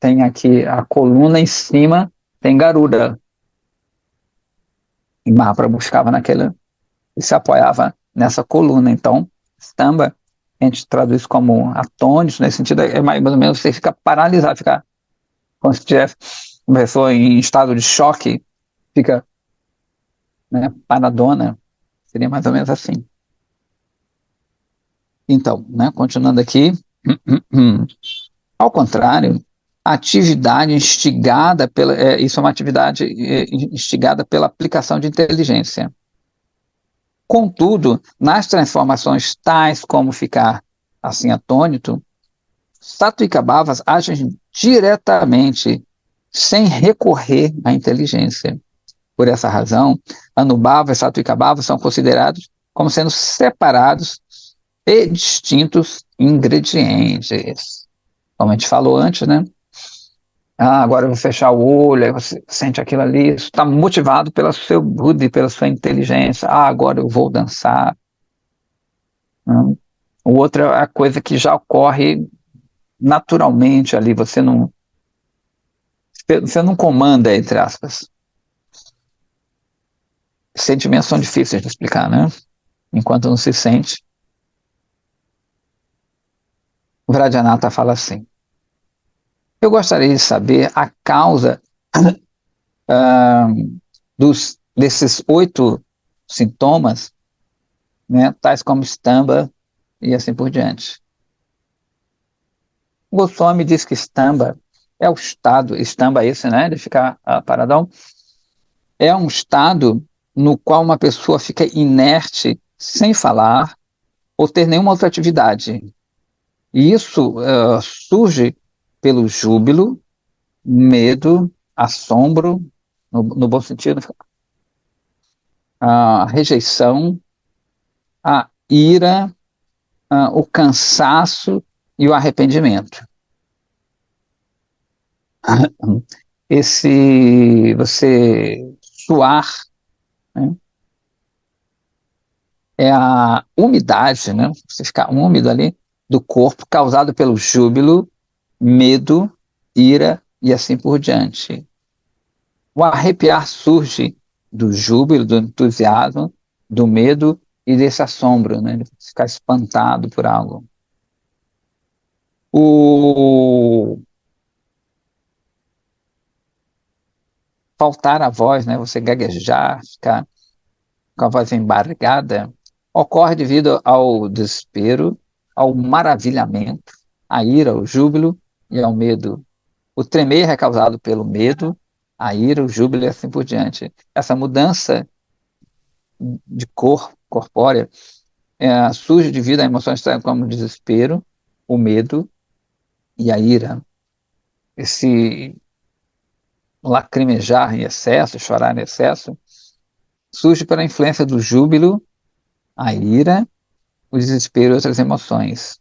tem aqui a coluna em cima, tem Garuda, e Mahaprabhu ficava naquela, e se apoiava nessa coluna. Então, estamba, a gente traduz como atônito, nesse sentido, é mais ou menos você fica paralisado, fica como se tivesse uma pessoa em estado de choque, fica, né, paradona, seria mais ou menos assim. Então, né, continuando aqui, ao contrário, a atividade instigada pela, isso é uma atividade instigada pela aplicação de inteligência. Contudo, nas transformações tais como ficar assim atônito, Sattva e Bhavas agem diretamente, sem recorrer à inteligência. Por essa razão, Anubhava e Sattva Bhava são considerados como sendo separados e distintos ingredientes. Como a gente falou antes, né? Agora eu vou fechar o olho, aí você sente aquilo ali, isso está motivado pelo seu buddhi, pela sua inteligência. Agora eu vou dançar. Né? O outro é a coisa que já ocorre naturalmente ali, você não comanda, entre aspas. Sentimentos são difíceis de explicar, né? Enquanto não se sente. O Vajrayanatha fala assim: eu gostaria de saber a causa desses 8 sintomas, né, tais como estamba e assim por diante. O Goswami diz que estamba é o estado, estamba esse, né, de ficar paradão, é um estado no qual uma pessoa fica inerte, sem falar ou ter nenhuma outra atividade. E isso surge pelo júbilo, medo, assombro, no bom sentido, a rejeição, a ira, o cansaço e o arrependimento. Você suar, né, é a umidade, né, você ficar úmido ali do corpo causado pelo júbilo, medo, ira e assim por diante. O arrepiar surge do júbilo, do entusiasmo, do medo e desse assombro, né, de ficar espantado por algo. O faltar a voz, né, você gaguejar, ficar com a voz embargada, ocorre devido ao desespero, ao maravilhamento, à ira, ao júbilo e ao medo. O tremer é causado pelo medo, a ira, o júbilo e assim por diante. Essa mudança de cor corpórea surge devido a emoções como o desespero, o medo e a ira. Esse lacrimejar em excesso, chorar em excesso, surge pela influência do júbilo, a ira, o desespero e outras emoções.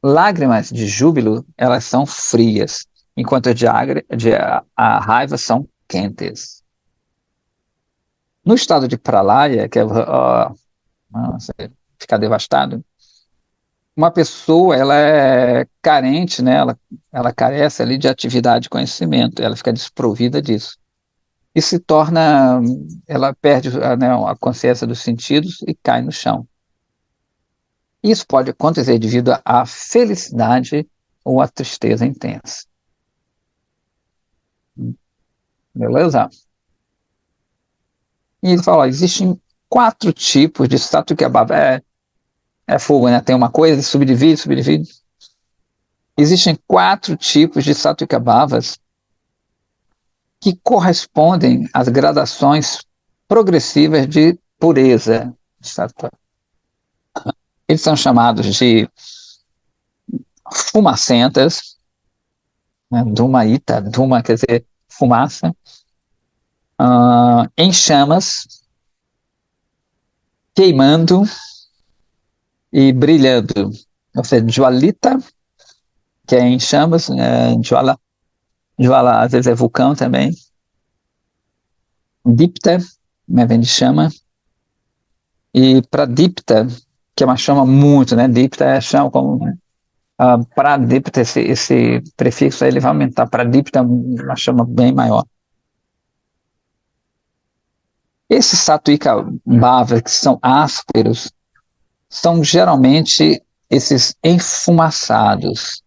Lágrimas de júbilo, elas são frias, enquanto a raiva são quentes. No estado de pralaya, que é você ficar devastado, uma pessoa, ela é carente, né? Ela carece ali de atividade e conhecimento, ela fica desprovida disso. E se torna, ela perde, né, a consciência dos sentidos e cai no chão. Isso pode acontecer devido à felicidade ou à tristeza intensa. Beleza? E ele fala, ó, existem 4 tipos de Satyakabhava. É fogo, né? Tem uma coisa, subdivide, subdivide. Existem 4 tipos de Satyakabhavas que correspondem às gradações progressivas de pureza. Eles são chamados de fumacentas, né? Duma quer dizer fumaça, em chamas, queimando e brilhando. Ou seja, Jwalita, que é em chamas, Jwala às vezes é vulcão também, Dipta, né, vem de chama, e Pradipta, que é uma chama muito, né? Dipta é chama como, né? Pradipta, esse prefixo aí, ele vai aumentar. Pradipta é uma chama bem maior. Esses Sattvika Bhavas, que são ásperos, são geralmente esses enfumaçados,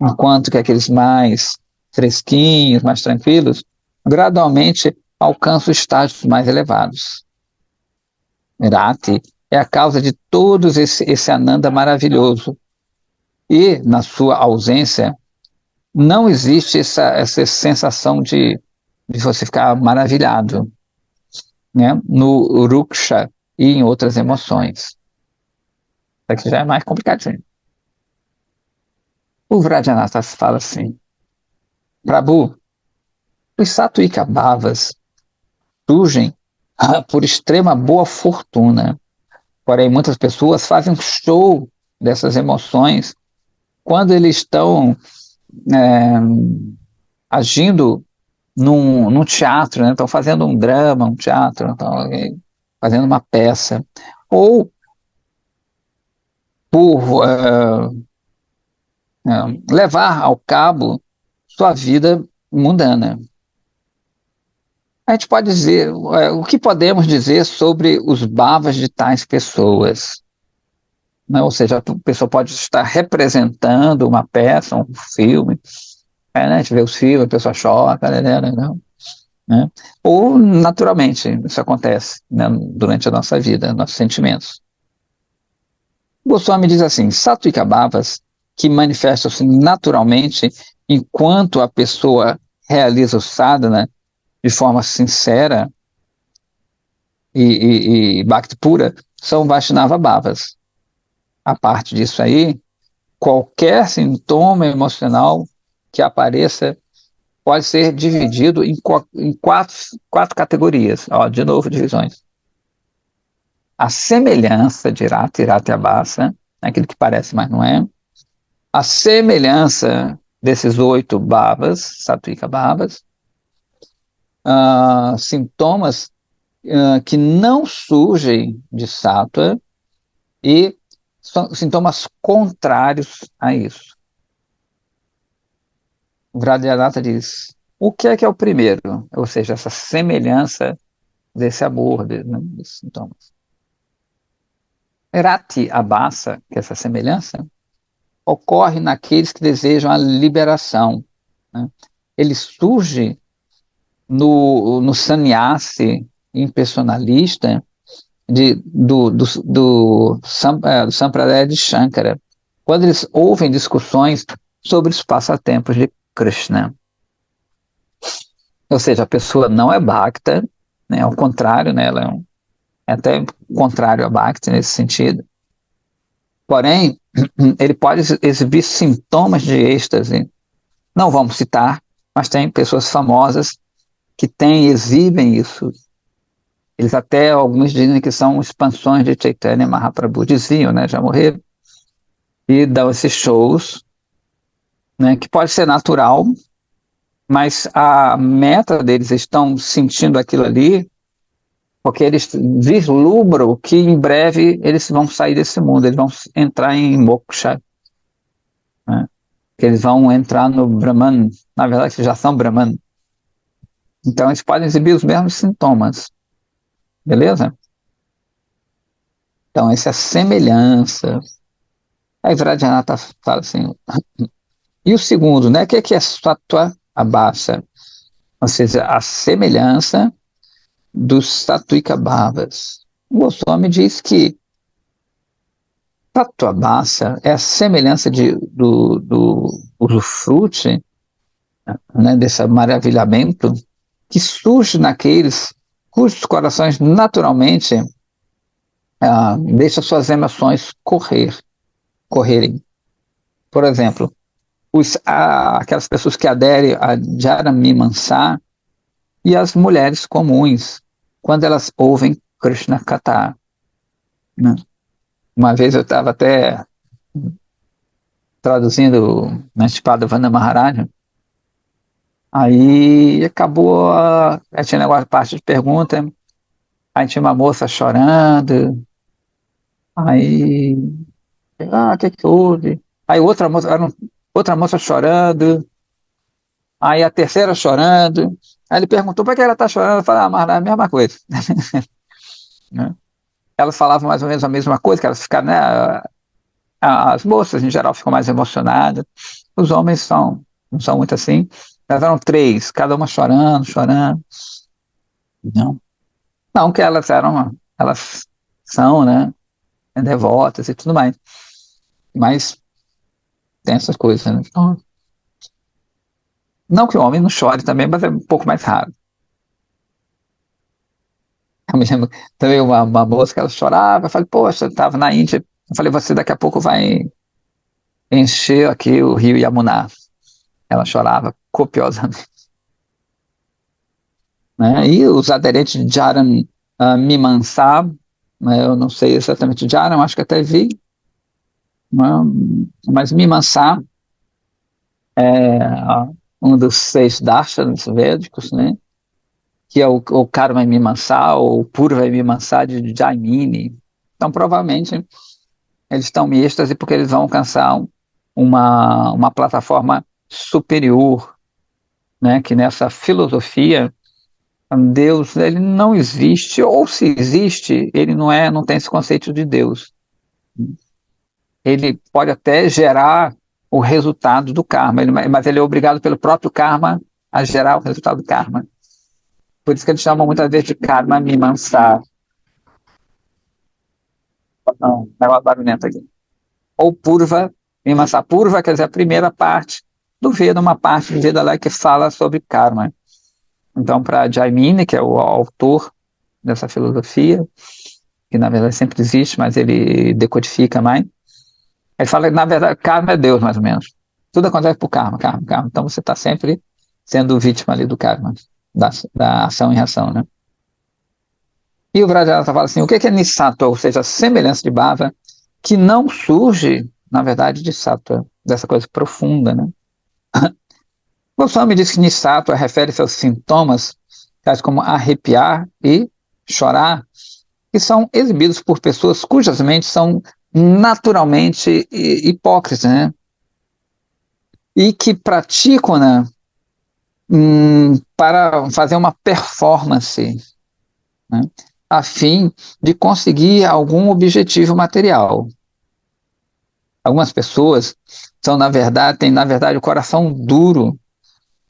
enquanto que aqueles mais fresquinhos, mais tranquilos, gradualmente alcançam estágios mais elevados. Rati é a causa de todos esse Ananda maravilhoso. E, na sua ausência, não existe essa sensação de você ficar maravilhado, né? No Ruksha e em outras emoções. Isso aqui já é mais complicadinho. O Vrajanatha fala assim, Prabhu, os Sattvika Bhavas surgem por extrema boa fortuna. Porém, muitas pessoas fazem um show dessas emoções quando eles estão é, agindo num teatro, né? Estão fazendo um drama, um teatro, estão fazendo uma peça. Ou por levar ao cabo sua vida mundana. A gente pode dizer, o que podemos dizer sobre os bhavas de tais pessoas? Né? Ou seja, a pessoa pode estar representando uma peça, um filme, né? A gente vê os filmes, a pessoa chora, né? Ou naturalmente isso acontece, né, durante a nossa vida, nossos sentimentos. Goswami diz assim, Sattvika Bhavas, que manifestam-se naturalmente enquanto a pessoa realiza o sadhana de forma sincera e bhakti pura, são Vaishnava Bhavas. A parte disso aí, qualquer sintoma emocional que apareça pode ser dividido em 4 categorias. Ó, de novo, divisões. A semelhança de Rati, Rati Abhasa, aquilo que parece, mas não é. A semelhança desses 8 bhavas, Sattvika Bhavas, sintomas que não surgem de Sattva e são sintomas contrários a isso. O Vradyanatha diz, o que é o primeiro? Ou seja, essa semelhança desse amor, desses sintomas. Rati Abhasa, que é essa semelhança, ocorre naqueles que desejam a liberação. Né? Ele surge no sannyasi impersonalista do Sampradaya de Shankara, quando eles ouvem discussões sobre os passatempos de Krishna. Ou seja, a pessoa não é bhakta, né, ao contrário, né, ela é até contrário a bhakti nesse sentido. Porém, ele pode exibir sintomas de êxtase. Não vamos citar, mas tem pessoas famosas que exibem isso. Eles até, alguns dizem que são expansões de Chaitanya Mahaprabhu, diziam, né, já morreram, e dão esses shows, né, que pode ser natural, mas a meta deles estão sentindo aquilo ali porque eles vislumbram que em breve eles vão sair desse mundo, eles vão entrar em moksha, né? Que eles vão entrar no Brahman, na verdade já são Brahman. Então eles podem exibir os mesmos sintomas, beleza? Então essa é a semelhança. Aí Vajrayanatha fala assim, e o segundo, né? O que é Sattva Abhasa? Ou seja, a semelhança dos Sattvica Bhavas. O Goswami diz que Tattva Abhasa é a semelhança do usufrute, né, desse maravilhamento que surge naqueles cujos corações naturalmente deixam suas emoções correrem. Por exemplo, aquelas pessoas que aderem a Jaramimansá e as mulheres comuns, quando elas ouvem Krishna Katha, né? Uma vez eu estava até traduzindo na Espada Vanda Maharaja, aí acabou, aí tinha negócio de parte de pergunta, aí tinha uma moça chorando, aí, o que houve? Aí outra moça chorando, aí a terceira chorando, aí ele perguntou para que ela está chorando, eu falei, mas é a mesma coisa, né? Elas falavam mais ou menos a mesma coisa, que elas ficaram, né, as moças em geral ficam mais emocionadas, os homens não são muito assim, elas eram três, cada uma chorando, não, não que elas são, né, devotas e tudo mais, mas tem essas coisas, né? Então, não que o homem não chore também, mas é um pouco mais raro. Eu me lembro também uma moça que ela chorava, eu falei, poxa, eu estava na Índia, eu falei, você daqui a pouco vai encher aqui o rio Yamuna. Ela chorava copiosamente, né? E os aderentes de Jaran Mimamsa, né? Eu não sei exatamente Jaran, acho que até vi, né? Mas Mimamsa é um dos 6 darshanas védicos, né? Que é o Karma Mimamsa, ou Purva Mimamsa de Jaimini. Então, provavelmente, eles estão em êxtase porque eles vão alcançar uma plataforma superior, né? Que nessa filosofia Deus, ele não existe, ou se existe, ele não tem esse conceito de Deus. Ele pode até gerar o resultado do karma, mas ele é obrigado pelo próprio karma a gerar o resultado do karma. Por isso que eles chamam muitas vezes de karma mimamsa. Não, é uma barulhenta aqui. Ou purva mimamsa. Purva quer dizer a primeira parte do Veda, uma parte do Veda lá que fala sobre karma. Então, para Jaimini, que é o autor dessa filosofia, que na verdade sempre existe, mas ele decodifica mais. Ele fala que, na verdade, karma é Deus, mais ou menos. Tudo acontece por karma. Então você está sempre sendo vítima ali do karma, da ação e reação, né? E o Vrajarata fala assim, o que é Nisattva, ou seja, a semelhança de Bhava, que não surge, na verdade, de Sattva, dessa coisa profunda, né? O Goswami diz que Nisattva refere-se aos sintomas, tais como arrepiar e chorar, que são exibidos por pessoas cujas mentes são naturalmente hipócritas, né? E que praticam, né, para fazer uma performance, né, a fim de conseguir algum objetivo material. Algumas pessoas têm, na verdade, o coração duro,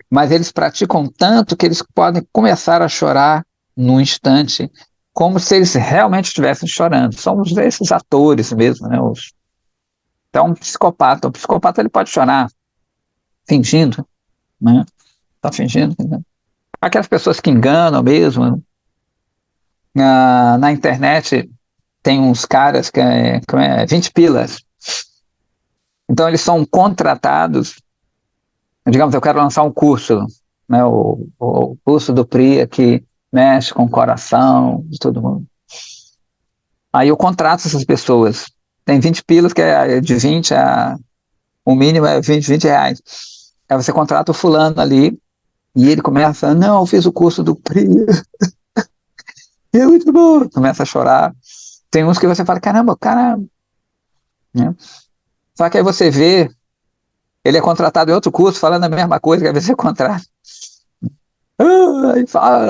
mas eles praticam tanto que eles podem começar a chorar num instante, como se eles realmente estivessem chorando. São esses atores mesmo, né? Então, um psicopata ele pode chorar fingindo, né? Tá fingindo, né? Aquelas pessoas que enganam mesmo. Na internet tem uns caras que é 20 pilas. Então, eles são contratados. Digamos, eu quero lançar um curso, né? O curso do Priya que mexe com o coração de todo mundo. Aí eu contrato essas pessoas. Tem 20 pilas, que é de 20 a. O mínimo é 20 reais. Aí você contrata o fulano ali, e ele começa, não, eu fiz o curso do Priya, é muito bom, começa a chorar. Tem uns que você fala, caramba, caramba, né? Só que aí você vê, ele é contratado em outro curso, falando a mesma coisa, que às vezes você contrata.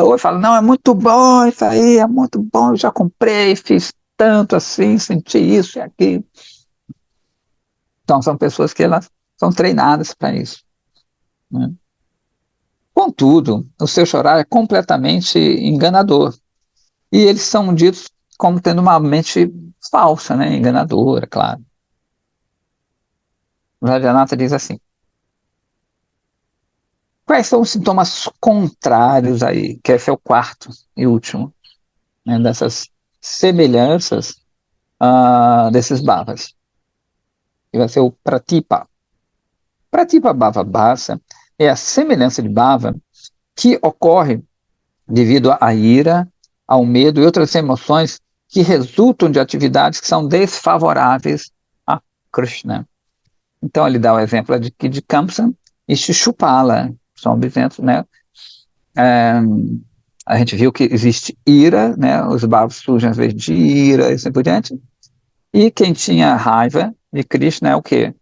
Ou fala, não, é muito bom isso aí, é muito bom, eu já comprei, fiz tanto assim, senti isso e aquilo. Então, são pessoas que elas são treinadas para isso, né? Contudo, o seu chorar é completamente enganador. E eles são ditos como tendo uma mente falsa, né? Enganadora, claro. O Radhanatha diz assim: quais são os sintomas contrários aí? Que esse é o quarto e último, né, dessas semelhanças desses bhavas. Que vai ser o pratipa. Pratipa bhava bhasa é a semelhança de bhava que ocorre devido à ira, ao medo e outras emoções que resultam de atividades que são desfavoráveis a Krishna. Então ele dá o exemplo de Kamsa e Shishupala, são objetos, né? É, a gente viu que existe ira, né? Os bhavas surgem às vezes de ira e assim por diante. E quem tinha raiva de Krishna é o quê?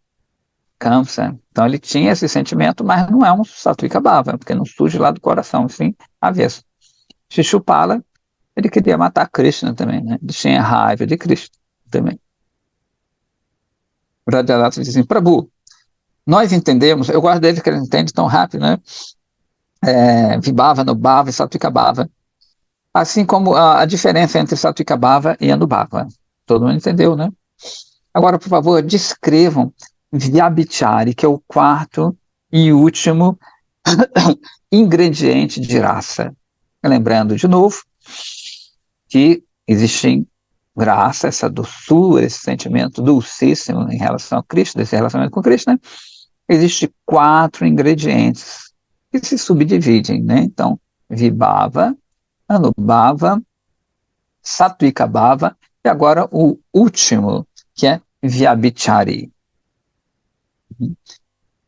Kamsa. Então ele tinha esse sentimento, mas não é um sattvica bhava, porque não surge lá do coração, sim, avesso. Shishupala, ele queria matar Krishna também, né? Ele tinha raiva de Krishna também. O Radharata diz assim, Prabhu, nós entendemos, eu gosto dele que ele entende tão rápido, né? Vibhava, Anubhava e Sattvica Bhava. Assim como a diferença entre Sattvica Bhava e Anubhava. Todo mundo entendeu, né? Agora, por favor, descrevam Vyabhichari, que é o quarto e último ingrediente de raça. Lembrando de novo que existem graça, essa doçura, esse sentimento dulcíssimo em relação a Cristo, desse relacionamento com Cristo, né? Existem quatro ingredientes que se subdividem, né? Então, Vibhava, Anubhava, Sattvika Bhava e agora o último, que é Vyabhichari.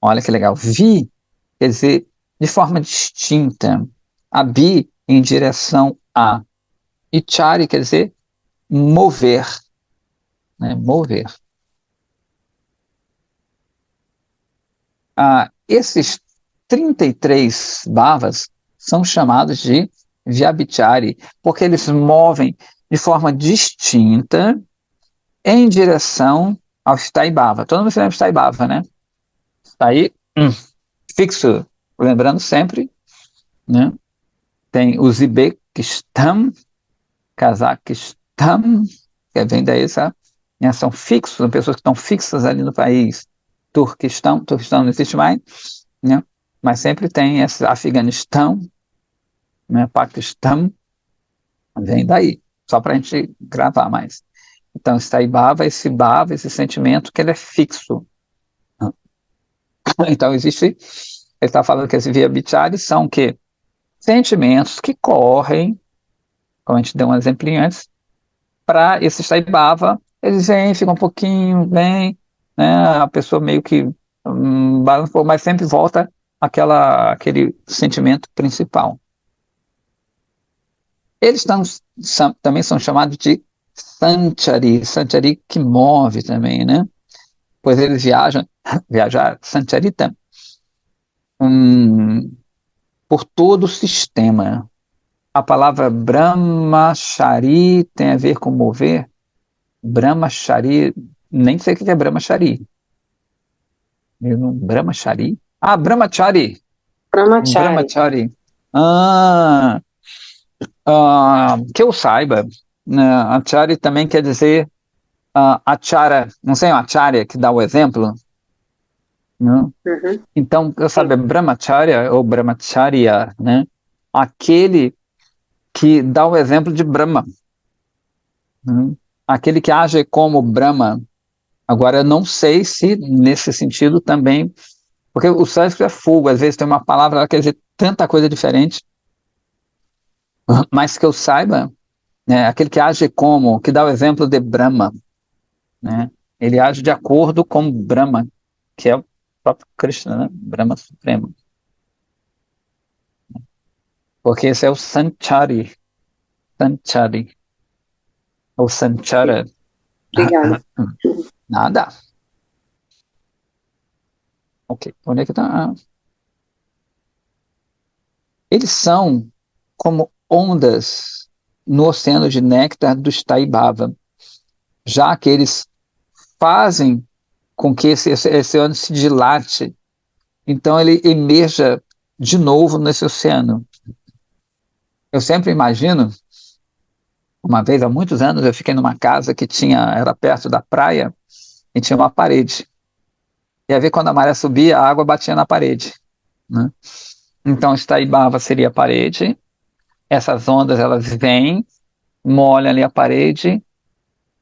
Olha que legal. Vi quer dizer de forma distinta. Abhi em direção a. E chari quer dizer mover, né? Mover. Esses 33 bhavas são chamados de Vyabhichari, porque eles movem de forma distinta em direção ao Sthai Bhava. Todo mundo se lembra do Sthai Bhava, né? Sthai, fixo. Lembrando sempre, né? Tem o Uzbekistan, Cazaquistão, que vem daí, sabe? Né? São fixos, são pessoas que estão fixas ali no país. Turquistão não existe mais, né? Mas sempre tem esse Afeganistão, né? Paquistão, vem daí, só para a gente gravar mais. Então, esse bhava, esse sentimento que ele é fixo. Então, existe, ele está falando que esses viabhicharis são que sentimentos que correm, como a gente deu um exemplinho antes, para esse Saibava, eles vêm, ficam um pouquinho, vêm, né, a pessoa meio que balança, mas sempre volta aquele sentimento principal. Eles também são chamados de Sanchari que move também, né? Pois eles viajar Sancharita, por todo o sistema. A palavra Brahmachari tem a ver com mover. Brahmachari, nem sei o que é Brahmachari. Brahmachari? Brahmachari. Brahmachari. Brahmachari. Que eu saiba, né, Achari também quer dizer Achara, não sei, Acharya, que dá o exemplo, né? Uhum. Então, eu Sim. sabe, Brahmacharya ou Brahmacharya, né? Aquele que dá o exemplo de Brahma, né? Aquele que age como Brahma. Agora, eu não sei se nesse sentido também, porque o sânscrito é fogo, às vezes tem uma palavra que quer dizer tanta coisa diferente, mas que eu saiba, né, aquele que age como, que dá o exemplo de Brahma, né? Ele age de acordo com Brahma, que é o próprio Krishna, né? Brahma Supremo. Porque esse é o Sanchari. Sanchari, ou Sanchara. Obrigada. Nada. Ok, onde é que tá? Eles são como ondas no oceano de néctar do Staibava, já que eles fazem com que esse oceano se dilate, então ele emerja de novo nesse oceano. Eu sempre imagino, uma vez há muitos anos, eu fiquei numa casa que era perto da praia e tinha uma parede. E aí, quando a maré subia, a água batia na parede, né? Então, Itaibava seria a parede, essas ondas elas vêm, molham ali a parede,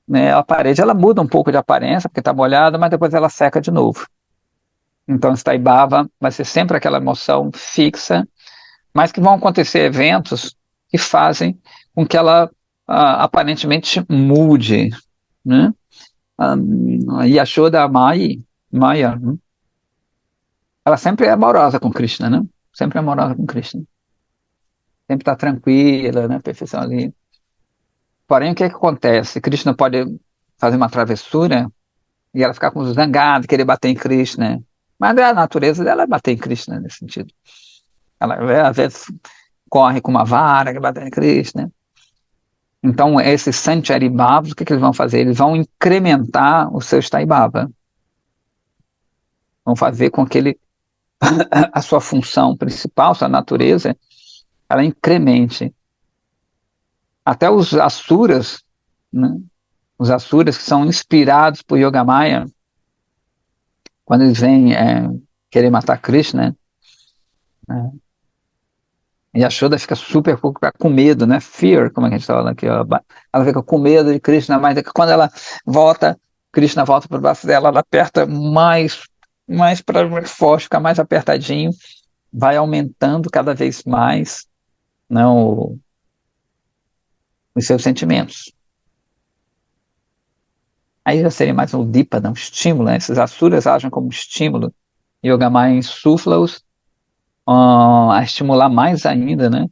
né? A parede ela muda um pouco de aparência, porque está molhada, mas depois ela seca de novo. Então, Itaibava vai ser sempre aquela emoção fixa, mas que vão acontecer eventos que fazem com que ela aparentemente mude, né? A Yashoda Maya, né? Ela sempre é amorosa com Krishna, né? Sempre é amorosa com Krishna. Sempre está tranquila, né? Perfeição ali. Porém, o que é que acontece? Krishna pode fazer uma travessura e ela ficar com zangada, querer bater em Krishna. Mas a natureza dela é bater em Krishna nesse sentido. Ela, às vezes, corre com uma vara, que bate em Krishna. Então, esses Sancharibhavas, o que eles vão fazer? Eles vão incrementar o seu Staibhava. Vão fazer com que a sua função principal, sua natureza, ela incremente. Até os Asuras, né? Os Asuras que são inspirados por Yogamaya, quando eles vêm querer matar Krishna, né? E a Yashoda fica super com medo, né? Fear, como é que a gente fala aqui? Ó. Ela fica com medo de Krishna, mas quando ela volta, Krishna volta para o braço dela, ela aperta mais para forte, fica mais apertadinho, vai aumentando cada vez mais, não, os seus sentimentos. Aí já seria mais um dípada, um estímulo, né? Esses asuras agem como estímulo. Yogamaya insufla-os a estimular mais ainda, né?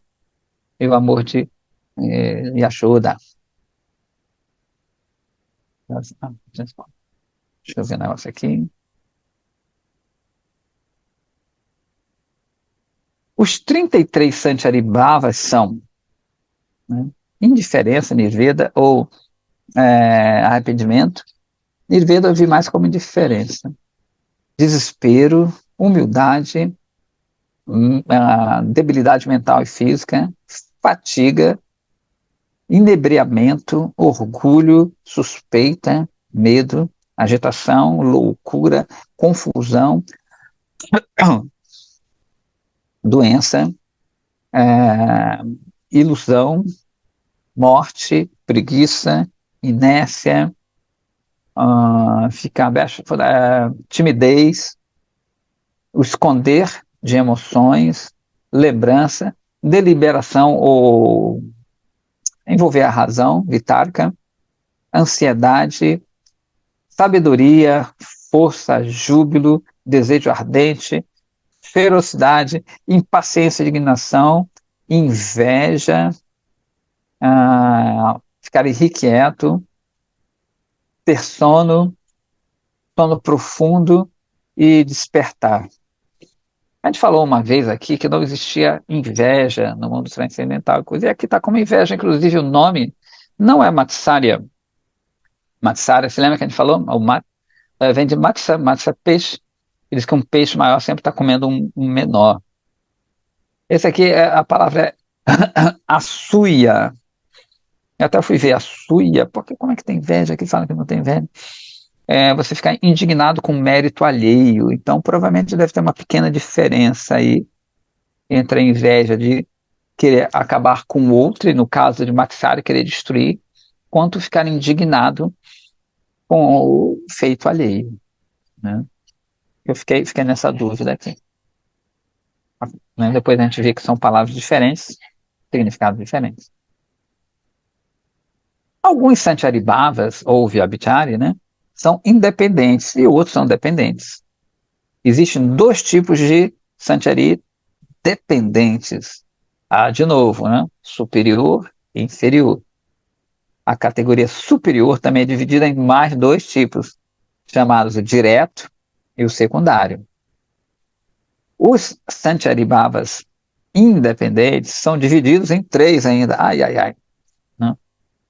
E o amor de Yashoda. Deixa eu ver o negócio aqui. Os 33 Sancharibhavas são, né, indiferença, Nirveda, ou arrependimento. Nirveda eu vi mais como indiferença. Desespero, humildade, debilidade mental e física, fatiga, inebriamento, orgulho, suspeita, medo, agitação, loucura, confusão, doença, ilusão, morte, preguiça, inércia, ficar aberto, timidez, o esconder de emoções, lembrança, deliberação ou envolver a razão, vitarka, ansiedade, sabedoria, força, júbilo, desejo ardente, ferocidade, impaciência, indignação, inveja, ficar irrequieto, ter sono, sono profundo e despertar. A gente falou uma vez aqui que não existia inveja no mundo transcendental, e aqui está como inveja, inclusive o nome não é Matsarya. Matsarya, você lembra que a gente falou? Vem de Matsa, Matsa é peixe. Eles que um peixe maior sempre está comendo um menor. Esse aqui, a palavra é Asuya. Eu até fui ver Asuya, porque como é que tem inveja? Aqui fala que não tem inveja. Você ficar indignado com mérito alheio. Então, provavelmente deve ter uma pequena diferença aí entre a inveja de querer acabar com o outro, e no caso de Matsari, querer destruir, quanto ficar indignado com o feito alheio, né? Eu fiquei nessa dúvida aqui. Né? Depois a gente vê que são palavras diferentes, significados diferentes. Alguns Sancharibhavas, ou Vyabhichari, né, são independentes e outros são dependentes. Existem dois tipos de Sanchari dependentes. De novo, né, superior e inferior. A categoria superior também é dividida em mais dois tipos, chamados o direto e o secundário. Os Sancharibhavas independentes são divididos em três ainda. Ai, ai, ai. Né?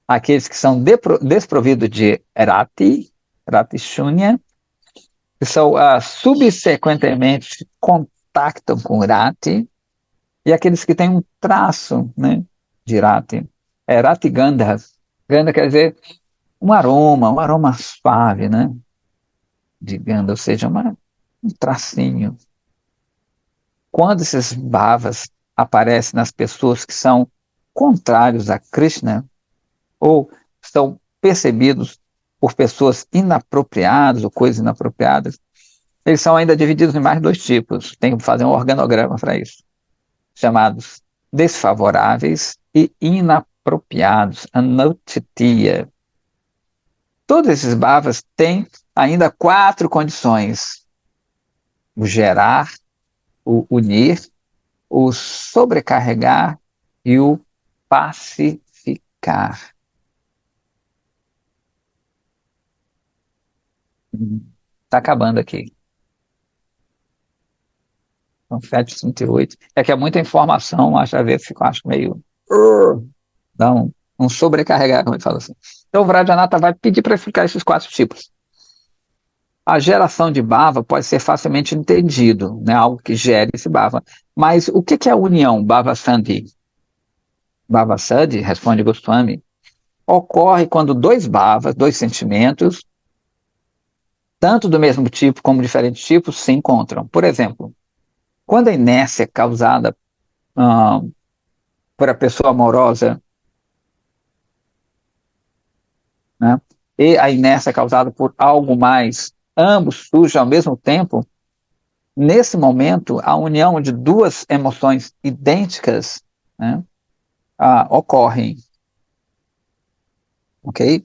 Aqueles que são desprovidos de Rati Shunya, que são subsequentemente contactam com Rati, e aqueles que têm um traço, né, de Rati. Rati Gandha. Gandha quer dizer um aroma suave, né, de Gandha, ou seja, um tracinho. Quando esses bhavas aparecem nas pessoas que são contrários a Krishna, ou são percebidos por pessoas inapropriadas ou coisas inapropriadas, eles são ainda divididos em mais dois tipos. Tem que fazer um organograma para isso, chamados desfavoráveis e inapropriados, anotitiya. Todos esses bhavas têm ainda quatro condições: o gerar, o unir, o sobrecarregar e o pacificar. Está acabando aqui. São 7h38. É que é muita informação, às vezes acho meio. Dá um sobrecarregar, como ele fala assim. Então o Vrajanatha vai pedir para explicar esses quatro tipos. A geração de bhava pode ser facilmente entendido, né? Algo que gere esse bhava. Mas o que é a união bhava sandhi? Bhava sandhi, responde Goswami, ocorre quando dois bhavas, dois sentimentos, tanto do mesmo tipo como diferentes tipos, se encontram. Por exemplo, quando a inércia é causada por a pessoa amorosa, né, e a inércia é causada por algo mais, ambos surgem ao mesmo tempo, nesse momento, a união de duas emoções idênticas, né, ocorrem. Ok?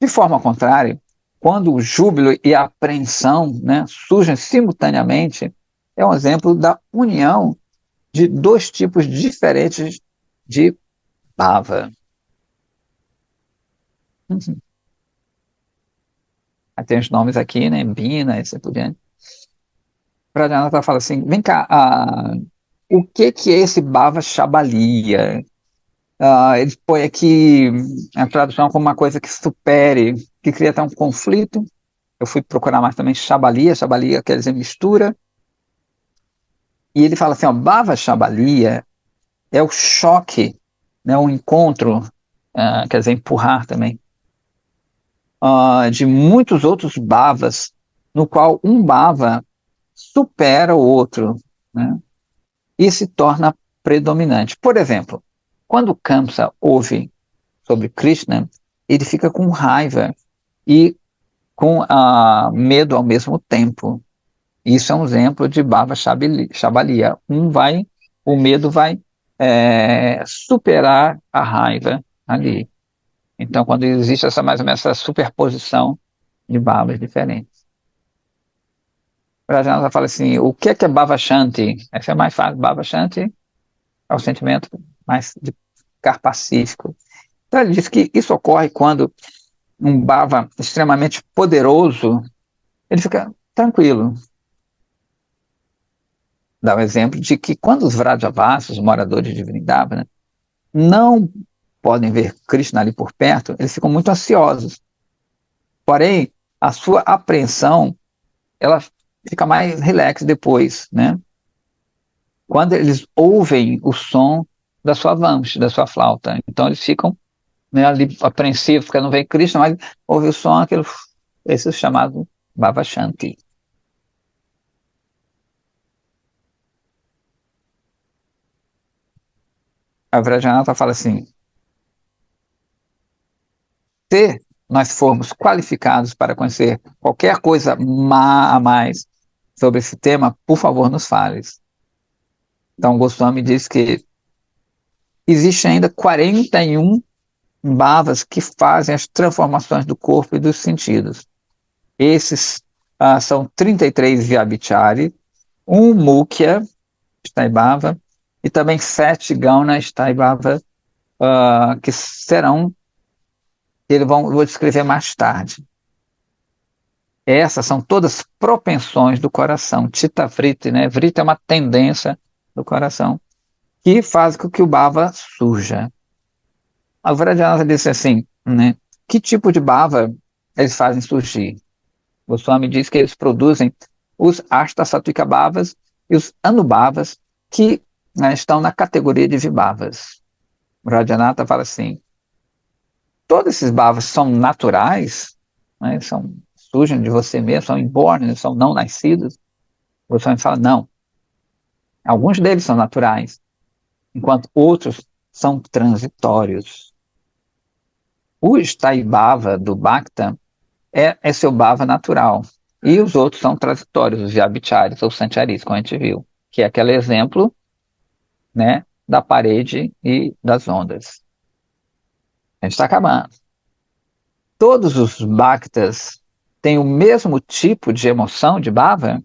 De forma contrária, quando o júbilo e a apreensão, né, surgem simultaneamente, é um exemplo da união de dois tipos diferentes de bhava. Tem os nomes aqui, né? Bina, e assim por diante. Pradhanatha fala assim, vem cá, o que é esse bhava shabalia? Ele põe aqui a tradução como uma coisa que supere, que cria até um conflito. Eu fui procurar mais também shabalia quer dizer mistura. E ele fala assim, ó, bhava shabalia é o choque, né, o encontro, quer dizer, empurrar também, de muitos outros bhavas, no qual um bhava supera o outro, né, e se torna predominante. Por exemplo, quando Kamsa ouve sobre Krishna, ele fica com raiva e com medo ao mesmo tempo. Isso é um exemplo de bhava shabalia. O medo vai superar a raiva ali. Então, quando existe mais ou menos essa superposição de bhavas diferentes. Prajanatha fala assim, o que é bhava shanti? Essa é mais fácil. Bhava shanti é o sentimento mais de ficar pacífico. Então, ele diz que isso ocorre quando um bhava extremamente poderoso, ele fica tranquilo. Dá o exemplo de que quando os Vrajavasis, os moradores de Vrindavana, não podem ver Krishna ali por perto, eles ficam muito ansiosos. Porém, a sua apreensão, ela fica mais relax depois, né? Quando eles ouvem o som da sua vamshi, da sua flauta. Então eles ficam, né, ali apreensivos, porque não vem Krishna, mas ouve o som, esse é o chamado Bhava Shanti. A Vrajanatha fala assim, se nós formos qualificados para conhecer qualquer coisa a mais sobre esse tema, por favor, nos fale. Então, Goswami diz que existe ainda 41 bhavas que fazem as transformações do corpo e dos sentidos. Esses são 33 Vyabhichari, um Mukhya, Staibhava, e também 7 Gauna Staibhava, que serão, vou descrever mais tarde. Essas são todas propensões do coração, Chitta Vritti, né? Vritti é uma tendência do coração, que faz com que o bhava surja. A Vajrayana disse assim, né? Que tipo de bhava eles fazem surgir? O Goswami diz que eles produzem os Ashtasattvica bhavas e os Anubhavas, que, né, estão na categoria de Vibhavas. O Rajanata fala assim, todos esses bhavas são naturais, né, surgem de você mesmo, são inborn, são não nascidos. O Goswami fala, não, alguns deles são naturais, enquanto outros são transitórios. O Sthai Bhava do Bhakta é seu bhava natural. E os outros são transitórios, os vyabhicharis ou sancharis, como a gente viu, que é aquele exemplo, né, da parede e das ondas. A gente está acabando. Todos os bhaktas têm o mesmo tipo de emoção de bhava?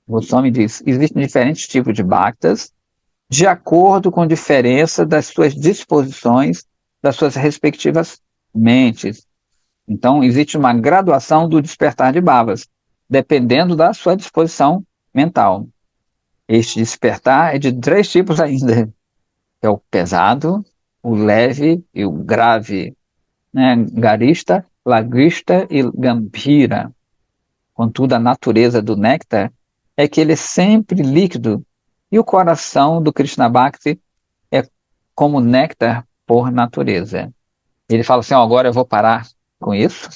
O Goswami diz, existem diferentes tipos de bhaktas de acordo com a diferença das suas disposições, das suas respectivas mentes. Então, existe uma graduação do despertar de bhavas, dependendo da sua disposição mental. Este despertar é de 3 tipos ainda. É o pesado, o leve e o grave, né? Garista, lagrista e gambhira. Contudo, a natureza do néctar é que ele é sempre líquido e o coração do Krishna Bhakti é como néctar por natureza. Ele fala assim, agora eu vou parar com isso.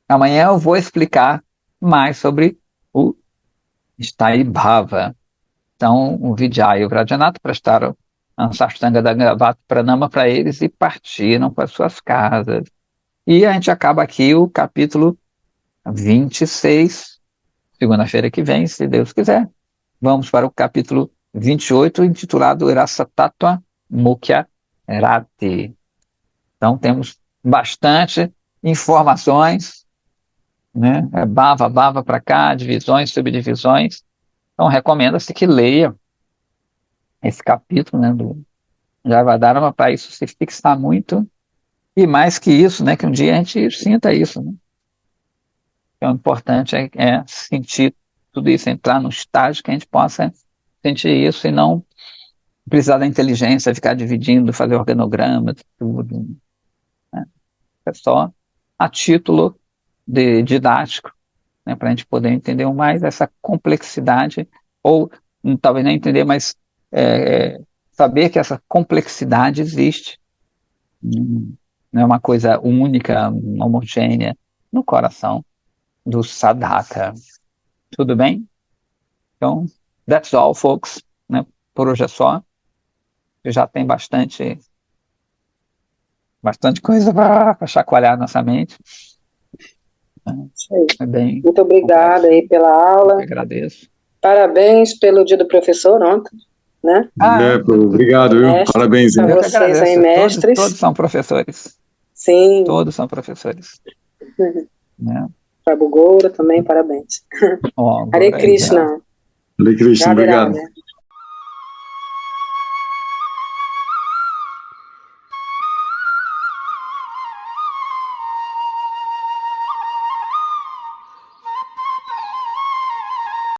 Amanhã eu vou explicar mais sobre o Sthai Bhava. Então, o Vijaya e o Vrajanata prestaram a Sastanga da Gravata Pranama para eles e partiram para suas casas. E a gente acaba aqui o capítulo 26, segunda-feira que vem, se Deus quiser. Vamos para o capítulo 28, intitulado Rasa Tattva Mukhya Rati. Então, temos bastante informações, né? Bhava para cá, divisões, subdivisões. Então, recomenda-se que leia esse capítulo, né, do Javadharma para isso se fixar muito. E mais que isso, né, que um dia a gente sinta isso, né? Então, o importante é sentir tudo isso, entrar no estágio que a gente possa sentir isso e não precisar da inteligência, ficar dividindo, fazer organograma, tudo, né? É só a título didático, né, para a gente poder entender mais essa complexidade, ou talvez não entender, mas saber que essa complexidade existe. Não é uma coisa única, homogênea no coração do sadhaka. Tudo bem? Então, that's all, folks. Né? Por hoje é só. Já tem bastante coisa para chacoalhar nossa mente. É bem muito obrigada aí pela aula. Eu que agradeço. Parabéns pelo dia do professor ontem, né? Obrigado, viu? Parabéns. Para vocês aí, mestres. Todos são professores. Sim. Todos são professores. Né? Prabhu Goura também, parabéns. Hare Krishna. Hare Krishna, obrigado.